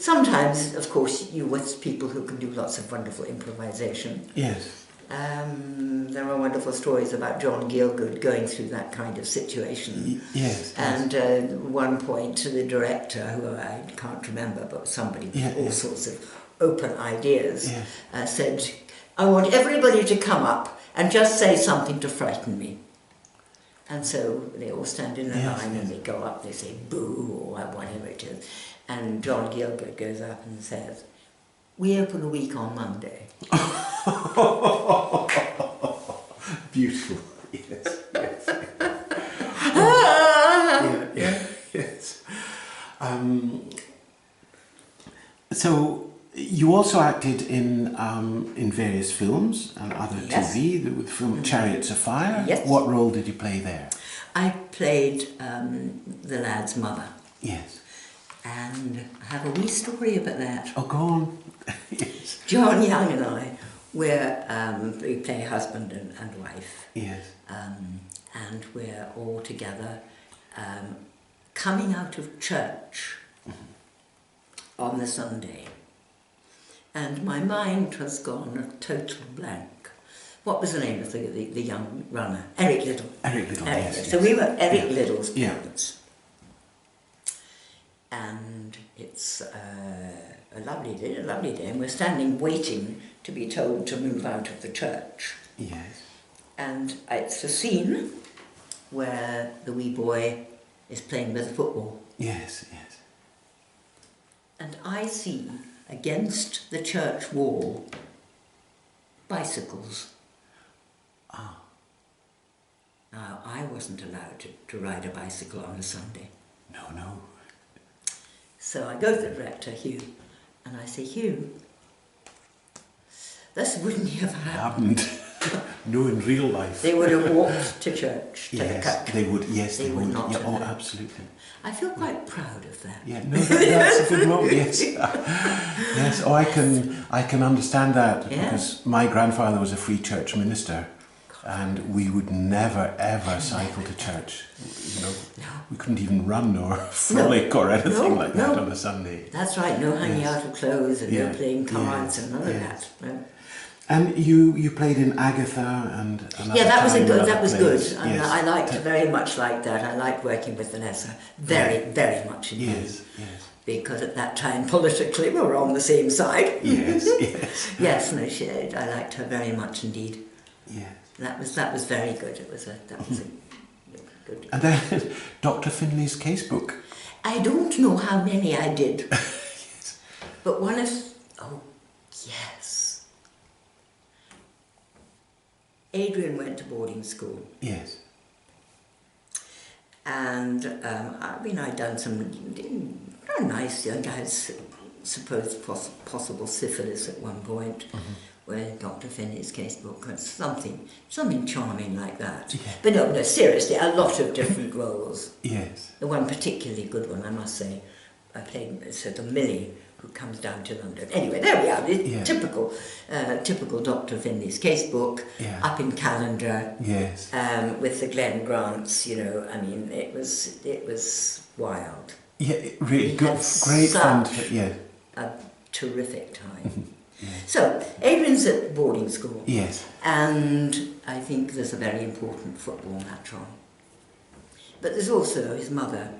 Sometimes, of course, you're with people who can do lots of wonderful improvisation. Yes. There are wonderful stories about John Gielgud going through that kind of situation. Yes. And at one point, the director, who I can't remember, but somebody with all sorts of open ideas, said, I want everybody to come up and just say something to frighten me. And so they all stand in a line and they go up, they say boo or whatever it is. And John Gielgud goes up and says, we open a week on Monday. Beautiful. Yes. Yes. So you also acted in various films and other TV. The film Chariots of Fire. Yes. What role did you play there? I played the lad's mother. Yes. And I have a wee story about that. Oh, go on. Yes. John Young and I, we play husband and wife. Yes. And we're all together coming out of church on the Sunday. And my mind has gone a total blank. What was the name of the young runner? Eric Liddell. Eric Liddell, yes. So we were Eric Liddell's parents. And it's a lovely day, and we're standing waiting to be told to move out of the church. Yes. And it's a scene where the wee boy is playing with the football. Yes, yes. And I see against the church wall bicycles. Ah. Now, I wasn't allowed to ride a bicycle on a Sunday. No. So I go to the director, Hugh, and I say, Hugh, this wouldn't have happened. No, in real life. They would have walked to church. They would. Yes, they would not. Yeah, oh, absolutely. I feel quite proud of that. Yeah, no, that's a good role. Yes, yes. Oh, I can understand that because my grandfather was a free church minister, and we would never ever cycle to church. You know, we couldn't even run or frolic or anything like that on a Sunday. That's right. No hanging out of clothes and no playing cards and none of that. No. And you played in Agatha and that was good. And yes. I liked very much like that. I liked working with Vanessa very much indeed. Yes. Because at that time politically we were on the same side. Yes. Yes, no, I liked her very much indeed. Yes. That was very good. That was a good. And then Dr. Finley's casebook. I don't know how many I did. Yes. But one of yes. Adrian went to boarding school. Yes. And I'd done some nice young guys, supposed possible syphilis at one point, where Dr. Finney's casebook had something charming like that. Yeah. But no, seriously, a lot of different roles. Yes. The one particularly good one, I must say, I played sort of Millie, who comes down to London. Anyway, there we are. Typical Dr. Finley's casebook, up in calendar. Yes. With the Glen Grants, you know. I mean, it was wild. Yeah, really good, great fun. a terrific time. Yes. So, Adrian's at boarding school. Yes. And I think there's a very important football match on. But there's also his mother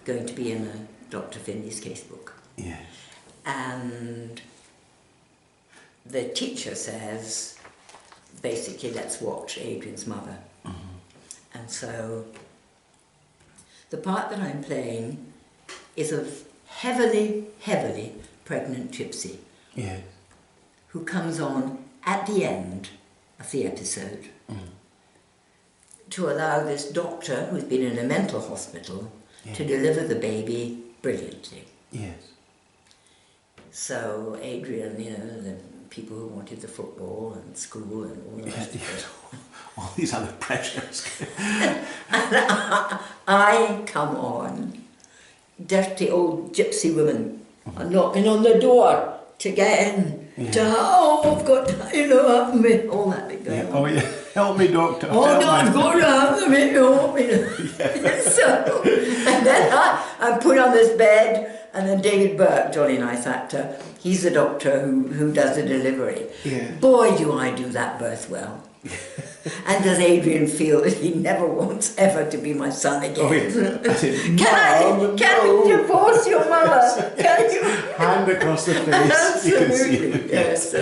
going to be in a Dr. Finley's casebook. Yes. And the teacher says, basically, let's watch Adrian's mother. And so the part that I'm playing is of heavily, heavily pregnant gypsy. Yes. Who comes on at the end of the episode to allow this doctor, who's been in a mental hospital, to deliver the baby brilliantly. Yes. So Adrian, the people who wanted the football and school and all the rest of it. All these other pressures. And I come on, dirty old gypsy woman, knocking on the door to get in. I've got, help me, all that bit going on. Oh yeah, help me, doctor. Oh, no, I've got to help me, help me. So, and then I'm put on this bed, and then David Burke, Johnny Nice actor, he's the doctor who does the delivery. Yeah. Boy, do I do that birth well. And does Adrian feel that he never wants ever to be my son again? Oh, yes. Can you divorce your mother? Can you? Hand across the face. Absolutely, yes.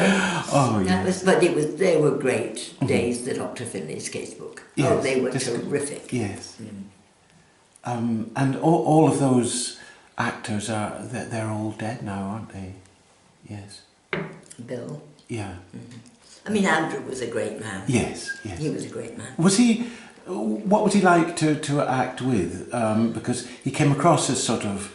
Oh, yes. They were great days, the Dr. Finley's casebook. Yes, oh, they were terrific. Yes. And all of those actors they're all dead now, aren't they? Yes. Bill. Yeah. I mean, Andrew was a great man. Yes, yes. He was a great man. Was he? What was he like to act with? Because he came across as sort of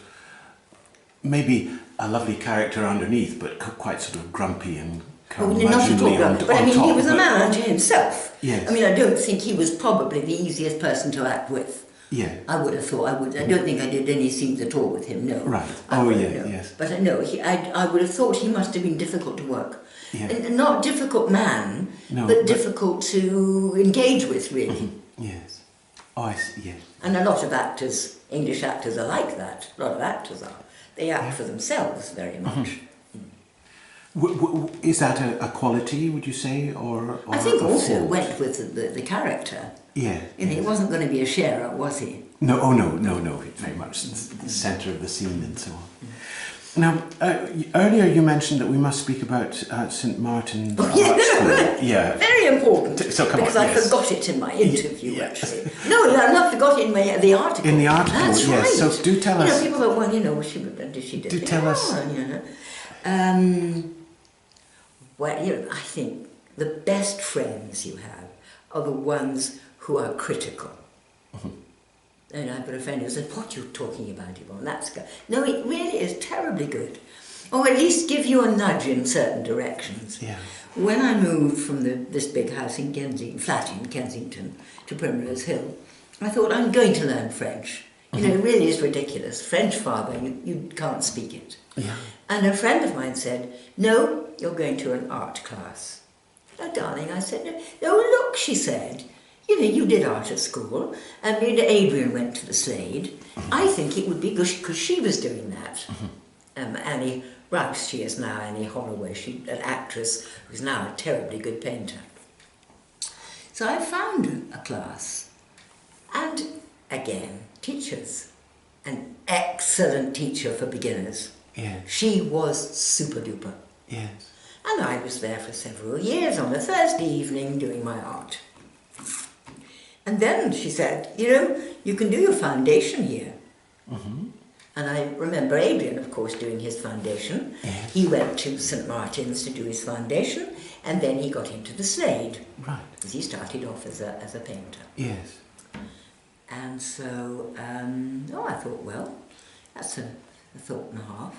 maybe a lovely character underneath, but quite sort of grumpy and not at all grumpy. But I mean, he was a man unto himself. Yes. I mean, I don't think he was probably the easiest person to act with. Yeah. I would have thought I don't think I did any scenes at all with him. No. Right. Yes. But no, I would have thought he must have been difficult to work. Yeah. And not difficult man, but difficult to engage with, really. Yes. Oh, I see. Yes. And a lot of actors, English actors, are like that. A lot of actors are. They act for themselves very much. Is that a quality, would you say, or I think also fault? went with the character. Yeah. He wasn't going to be a sharer, was he? No. Oh no. Very much the centre of the scene and so on. Now, earlier you mentioned that we must speak about St Martin's Art School. Yeah. Very important. So come because on, I forgot it in my interview, actually. No, I forgot it in the article. In the article, that's yes. Right. So do tell us. People thought, well, she did. Do tell us. Well, I think the best friends you have are the ones who are critical. And I've got a friend who said, what are you talking about, Yvonne? That's good. No, it really is terribly good. Or at least give you a nudge in certain directions. Yeah. When I moved from this big house in flat in Kensington to Primrose Hill, I thought, I'm going to learn French. It really is ridiculous. French, father, you can't speak it. Yeah. And a friend of mine said, no, you're going to an art class. Oh, darling, I said, no. Oh, look, she said, you did art at school, and Adrian went to the Slade. I think it would be good, because she was doing that. Annie Rouse, she is now Annie Holloway, an actress who's now a terribly good painter. So I found a class, and again, teachers. An excellent teacher for beginners. Yes. She was super duper. Yes. And I was there for several years on a Thursday evening doing my art. And then she said, you can do your foundation here. And I remember Adrian, of course, doing his foundation. Yes. He went to St Martin's to do his foundation, and then he got into the Slade. Right. Because he started off as a painter. Yes. And so, I thought, well, that's a thought and a half.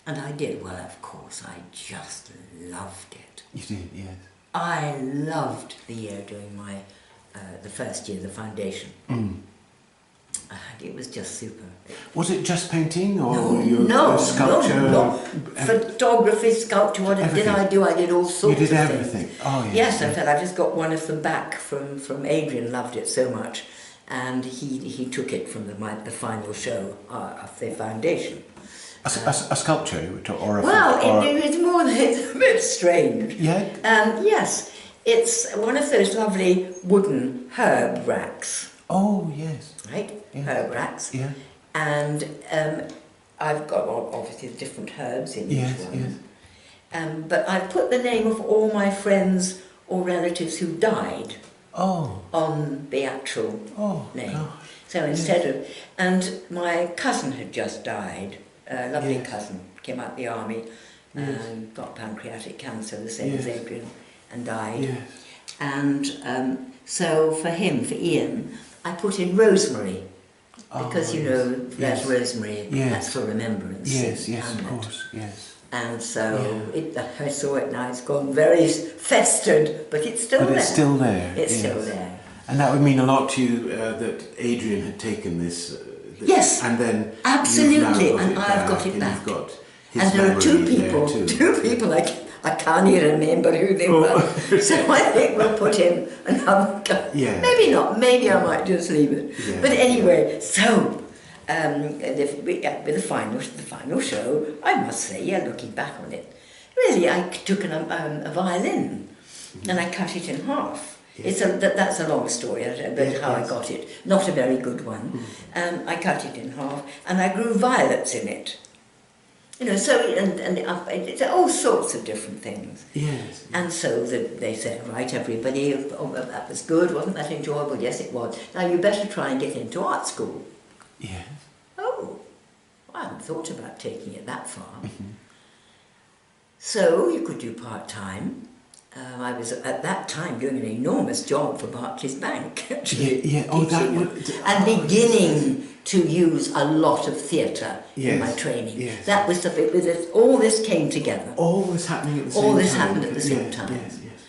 And I did. Well, of course, I just loved it. You did, yes. I loved the year doing the first year, the foundation. It was just super. Was it just painting or sculpture? No. Photography, sculpture, what did I do? I did all sorts of things. You did everything? Oh, yes. Yes, in fact, I just got one of them back from Adrian, loved it so much. And he took it from the final show of the foundation. A sculpture or a... Well, it's more than it's a bit strange. Yeah? Yes, it's one of those lovely wooden herb racks. Oh, yes. Right? Yeah. Herb racks. Yeah. And I've got obviously different herbs in each one. Yes. But I've put the name of all my friends or relatives who died on the actual name. Gosh. So instead of... And my cousin had just died, a lovely cousin, came out of the army, got pancreatic cancer, the same as Adrian, and died. Yes. And so for him, for Ian, I put in Rosemary. Because, you know, there's rosemary, that's for remembrance. Yes, yes, of course, yes. And so I saw it now, it's gone very festered, but it's still there. But it's still there. It's still there. And that would mean a lot to you that Adrian had taken this. Yes, and then absolutely, and I've got it back. And there are two people I can't even remember who they were. So I think we'll put in another guy. Yeah. Maybe not, maybe I might just leave it. Yeah. But anyway, so with the final show, I must say, looking back on it, really I took a violin and I cut it in half. Yes. That's a long story, but how I got it. Not a very good one. I cut it in half and I grew violets in it. You know, so, and it's all sorts of different things. Yes. And so they said, right, everybody, that was good, wasn't that enjoyable? Yes, it was. Now you better try and get into art school. Yes. Oh, I hadn't thought about taking it that far. So you could do part-time. I was at that time doing an enormous job for Barclays Bank, actually. And beginning to use a lot of theatre in my training. Yes. That was the bit with it. All this came together. All was happening at the same time. All this happened at the same time. Yes, yes.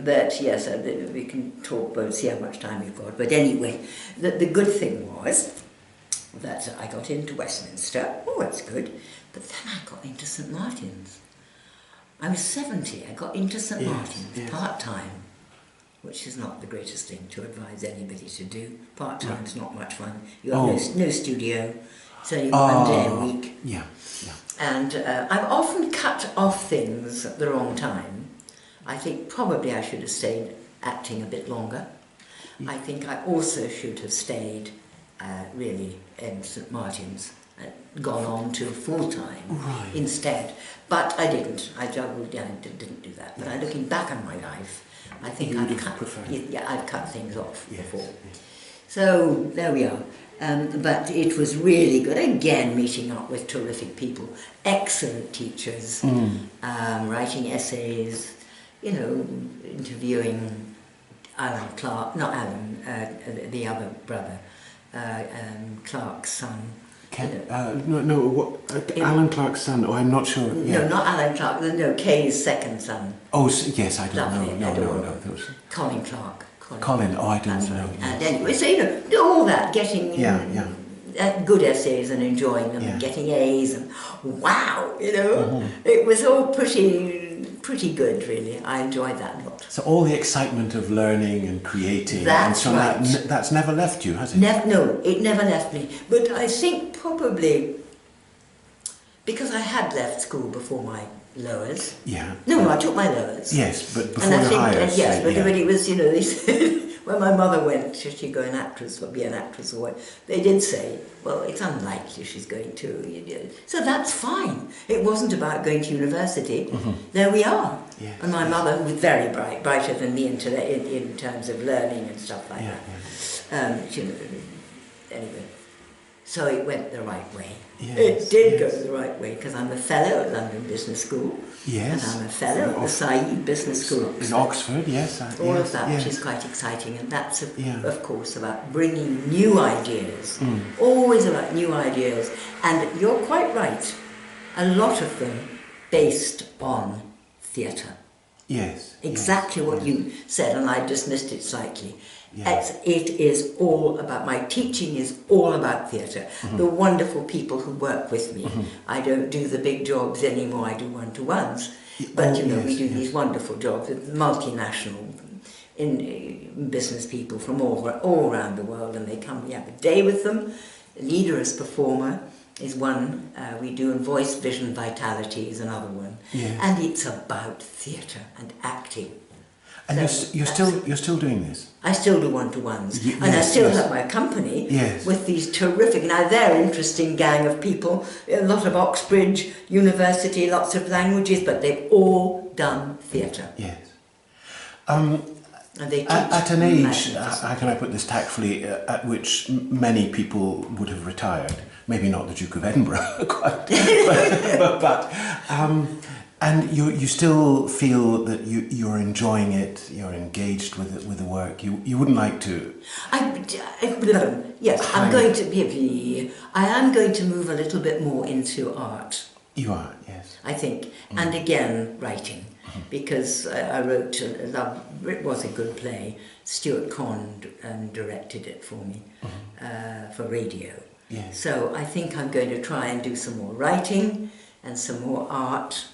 But yes, we can talk about, see how much time you've got. But anyway, the good thing was that I got into Westminster. Oh, that's good. But then I got into St Martin's. I was 70, I got into St Martin's part-time, which is not the greatest thing to advise anybody to do. Part-time's not much fun. You have no studio, it's only 1 day a week. Yeah, yeah. And I've often cut off things at the wrong time. I think probably I should have stayed acting a bit longer. I think I also should have stayed really in St Martin's. Gone on to full-time instead, but I didn't. I didn't do that. But looking back on my life, I think I've cut things off before. Yes. So there we are. But it was really good. Again, meeting up with terrific people, excellent teachers, writing essays, you know, interviewing Alan Clark, not Alan, the other brother, Clark's son. Alan Clark's son, I'm not sure. No, not Alan Clark, no, Kay's second son. Oh, yes, I don't know. No. Colin Clark. Colin, I don't know. And anyway, so, you know, do all that, getting good essays and enjoying them, and getting A's, and wow, you know, it was all pretty good, really. I enjoyed that a lot. So all the excitement of learning and creating, that's that's never left you, has it? No, it never left me. But I think probably because I had left school before my lowers. Yeah. No, I took my lowers. Yes, but before the highers. Yes, but it was, you know, they said, when my mother went, should she go an actress or be an actress or what, they did say, well, it's unlikely she's going to. So that's fine. It wasn't about going to university. There we are. Yes. And my mother was very bright, brighter than me in terms of learning and stuff like that. Anyway, so it went the right way. Yes, it did go the right way, because I'm a fellow at London Business School. Yes. And I'm a fellow at the Saïd Business School. In Oxford, yes. All of that, which is quite exciting, and that's, of course, about bringing new ideas. Always about new ideas. And you're quite right, a lot of them based on theatre. Yes. Exactly what you said, and I dismissed it slightly. Yes. It is all about, my teaching is all about theatre. The wonderful people who work with me. I don't do the big jobs anymore, I do one-to-ones. But we do these wonderful jobs with multinational business people from all around the world, and they come, we have a day with them, a leader as performer, is one we do, and voice, vision, vitality is another one. Yes. And it's about theatre and acting. And So you're still doing this? I still do one-to-ones, and yes, I still yes. have my company Yes. with these terrific, now they're interesting gang of people, a lot of Oxbridge University, lots of languages, but they've all done theatre. Yes. And they teach At an age, magnificent. how can I put this tactfully, at which many people would have retired, maybe not the Duke of Edinburgh, quite, and you still feel that you're enjoying it, you're engaged with the work. You wouldn't like to. Yes, I am going to move a little bit more into art. You are, yes. I think, and again writing, because I wrote it was a good play. Stuart Conn directed it for me for radio. Yes. So I think I'm going to try and do some more writing and some more art.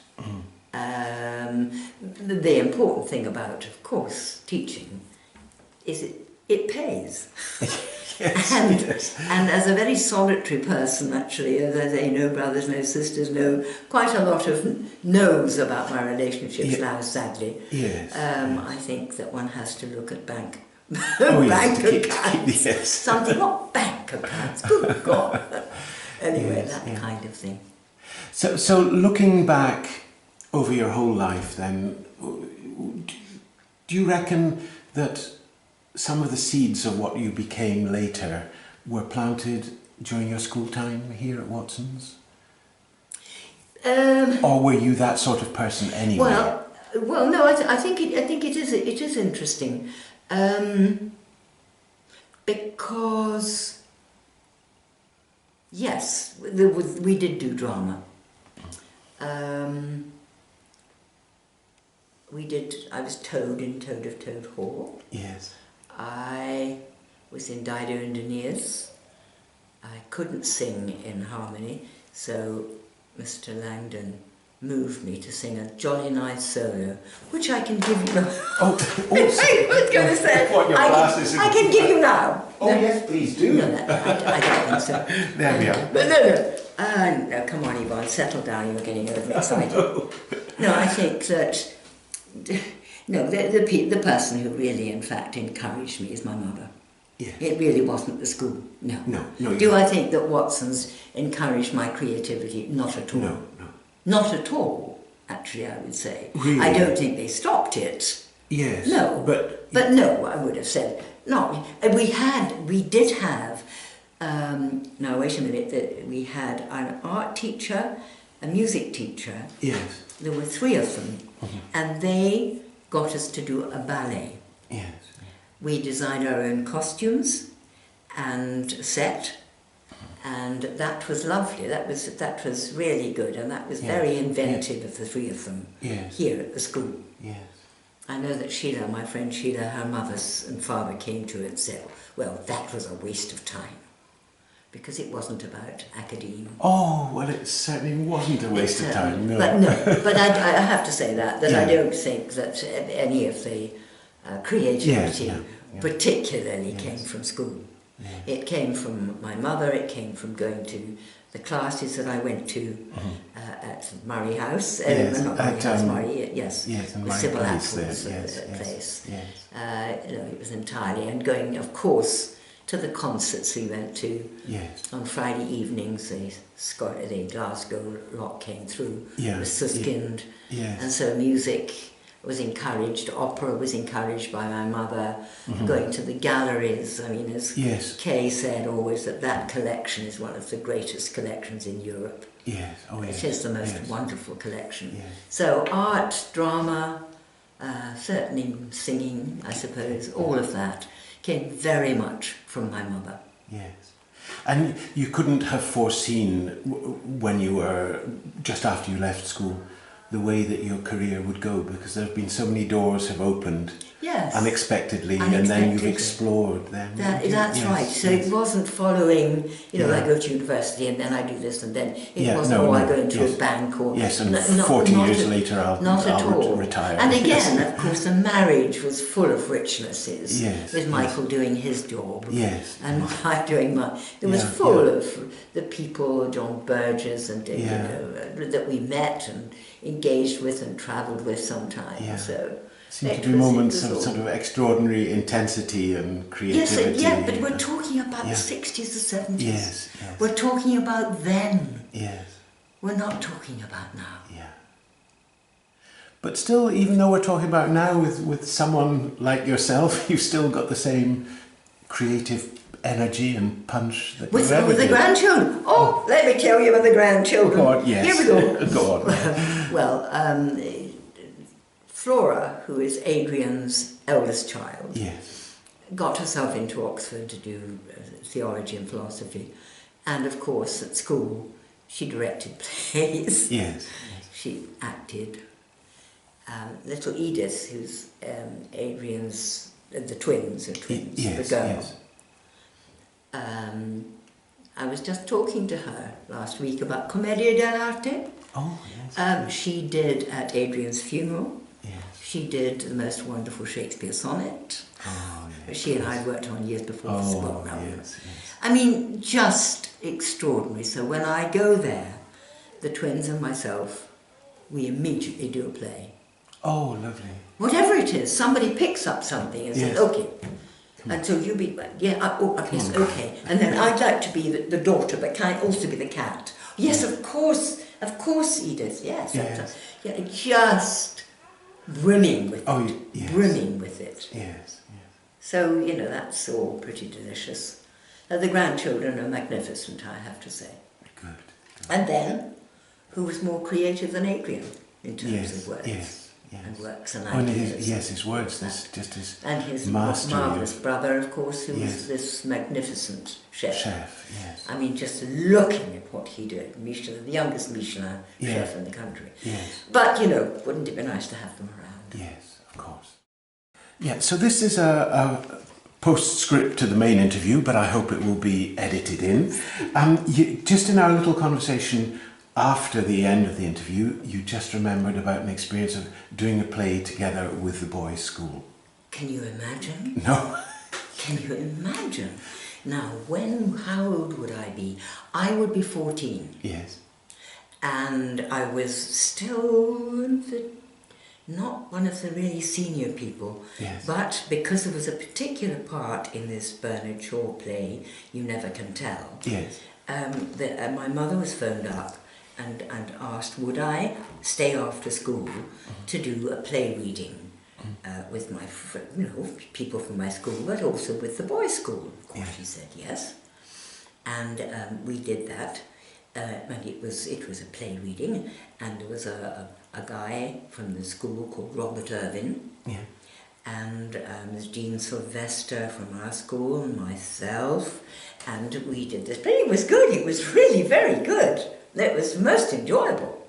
The important thing about, of course, teaching is it pays. Yes, and, yes. and as a very solitary person, actually, as I say, no brothers, no sisters, no, quite a lot of no's about my relationships now, sadly. Yes. I think that one has to look at bank yes, accounts. yes. Something, not bank accounts, good God. Anyway, Yes, that kind of thing. So looking back over your whole life, then, do you reckon that some of the seeds of what you became later were planted during your school time here at Watson's? Or were you that sort of person anyway? Well, no. I think it is interesting, because yes, we did do drama. I was Toad in Toad of Toad Hall. Yes. I was in Dido and Aeneas. I couldn't sing in harmony, so Mr. Langdon moved me to sing a jolly nice solo, which I can give you. Oh, I was going to say, What, your glasses? I can give you now. Oh, yes, please do. No, I don't think so. There we are. But no, come on, Yvonne, settle down. You're getting overexcited. No, I think that. No, the person who really, in fact, encouraged me is my mother. Yes. It really wasn't the school, no. No. Do I think that Watson's encouraged my creativity? Not at all. No. Not at all, actually, I would say. Really? I don't think they stopped it. Yes. No. But no, I would have said, no. We did have, now wait a minute, we had an art teacher, a music teacher. Yes. There were 3 of them, and they got us to do a ballet. Yes. We designed our own costumes and set, and that was lovely. That was really good, and that was very inventive of the 3 of them here at the school. Yes. I know that Sheila, my friend Sheila, her mother and father came to it and said, well, that was a waste of time, because it wasn't about academia. Oh, well, it certainly wasn't a waste of time, no. But I have to say that I don't think that any of the creativity particularly came from school. Yes. It came from my mother, it came from going to the classes that I went to at Murray House, with Sybil Attwood's place. Yes. It was entirely, and going, of course, to the concerts we went to. Yes. On Friday evenings, the Glasgow lot came through, with Suskind, and so music was encouraged, opera was encouraged by my mother, going to the galleries. I mean, as Kay said always, that collection is one of the greatest collections in Europe. Yes, oh yes. It is the most wonderful collection. Yes. So art, drama, certainly singing, I suppose, all of that came very much from my mother. Yes. And you couldn't have foreseen, when you were, just after you left school, the way that your career would go, because there have been so many doors have opened unexpectedly, and then you've explored them. That's right. So it wasn't following, I go to university and then I do this and then it wasn't, I go into a bank or... Yes, and 40 years later I'll retire. And again, of course, the marriage was full of richnesses, with Michael doing his job and I doing mine. It was full of the people, John Burgess, and that we met and engaged with and travelled with sometimes. So seem to be moments of sort of extraordinary intensity and creativity. Yes, but we're talking about the 60s, the 70s. Yes. We're talking about then. Yes. We're not talking about now. Yeah. But still, even though we're talking about now with someone like yourself, you've still got the same creative energy and punch that with the grandchildren. Oh, let me tell you about the grandchildren. Go on, yes. Here we go. Go on. Well, Flora, who is Adrian's eldest child, got herself into Oxford to do theology and philosophy, and of course at school she directed plays. She acted. Little Edith, who's Adrian's, the twins, the girl. I was just talking to her last week about Commedia dell'arte. Oh, yes. She did at Adrian's funeral. She did the most wonderful Shakespeare sonnet. Oh, yes. She and I worked on years before this book. I mean, just extraordinary. So when I go there, the twins and myself, we immediately do a play. Oh, lovely. Whatever it is, somebody picks up something and says, okay. And so you be, yes, okay. And then I'd like to be the daughter, but can I also be the cat? Yes, of course, Edith, yes. Just brimming with it. Brimming with it. Yes. So, that's all pretty delicious. The grandchildren are magnificent, I have to say. Good. And then, who was more creative than Adrian in terms of words? And works and ideas. His words, just his and his mastery marvellous brother, of course, who was this magnificent chef. Yes. I mean, just looking at what he did, Michelin, the youngest Michelin chef in the country. Yes. But, wouldn't it be nice to have them around? Yes, of course. Yeah, so this is a postscript to the main interview, but I hope it will be edited in. Just in our little conversation after the end of the interview, you just remembered about an experience of doing a play together with the boys' school. Can you imagine? No. Can you imagine? Now, how old would I be? I would be 14. Yes. And I was still not one of the really senior people. Yes. But because there was a particular part in this Bernard Shaw play, You Never Can Tell. Yes. My mother was phoned up and asked would I stay after school to do a play reading with my people from my school, but also with the boys' school. Of course, she said yes, and we did that. And it was a play reading, and there was a guy from the school called Robert Irvin, and there's Jean Sylvester from our school, and myself, and we did this play. It was good. It was really very good. It was most enjoyable.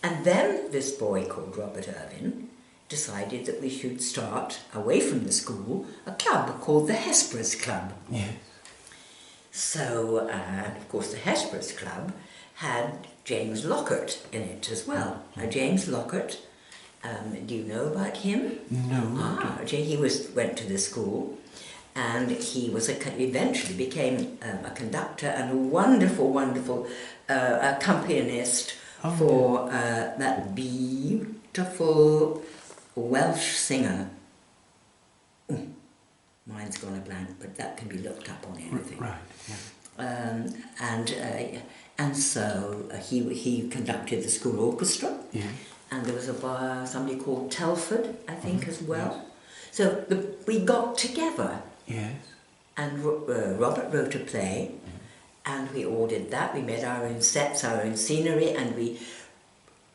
And then this boy called Robert Irvin decided that we should start, away from the school, a club called the Hesperus Club. Yes. So, and of course the Hesperus Club had James Lockhart in it as well. Now James Lockhart, do you know about him? No. He went to the school, and he was eventually became a conductor and a wonderful accompanist for that beautiful Welsh singer. Mine's gone a blank, but that can be looked up on anything. Right. Yeah. And so he conducted the school orchestra. Yeah. And there was somebody called Telford, I think, as well. So we got together. Yes. And Robert wrote a play, and we ordered that. We made our own sets, our own scenery, and we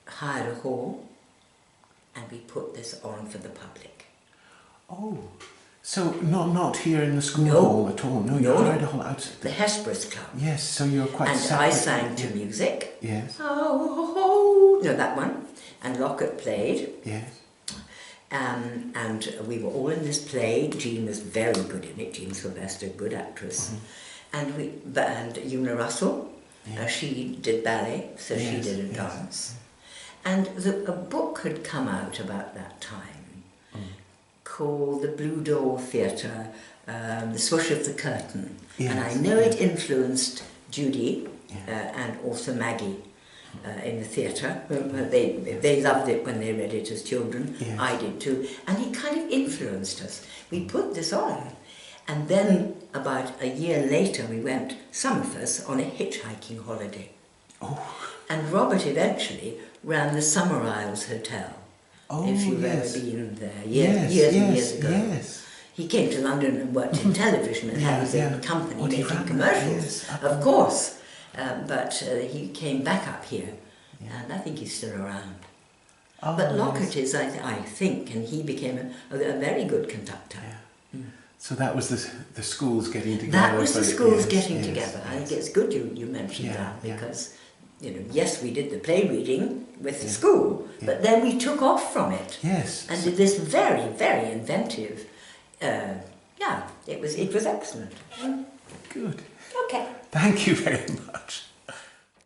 hired a hall, and we put this on for the public. Oh, so not here in the school hall at all? No, you hired a hall outside. The Hesperus Club. Yes, so you're quite And separate. I sang to music. Yes. Oh, no, that one. and Lockett played. Yes. And we were all in this play. Jean was very good in it. Jean Sylvester, good actress. And Una Russell, she did ballet, so she did a dance. And a book had come out about that time called The Blue Door Theatre, The Swoosh of the Curtain. And I know it influenced Judy and also Maggie in the theatre. They loved it when they read it as children. I did too. And it kind of influenced us. We put this on. And then about a year later we went, some of us, on a hitchhiking holiday. And Robert eventually ran the Summer Isles Hotel. If you've ever been there, years and years ago. He came to London and worked in television and had his own company making commercials, of course. But he came back up here, and I think he's still around. But Lockett is, I think, and he became a very good conductor. So that was the schools getting together. That was the schools getting together. I think it's good you mentioned that, because, you know, yes, we did the play reading with the school, but then we took off from it. And did this very, very inventive. It was excellent. Good. Okay. Thank you very much.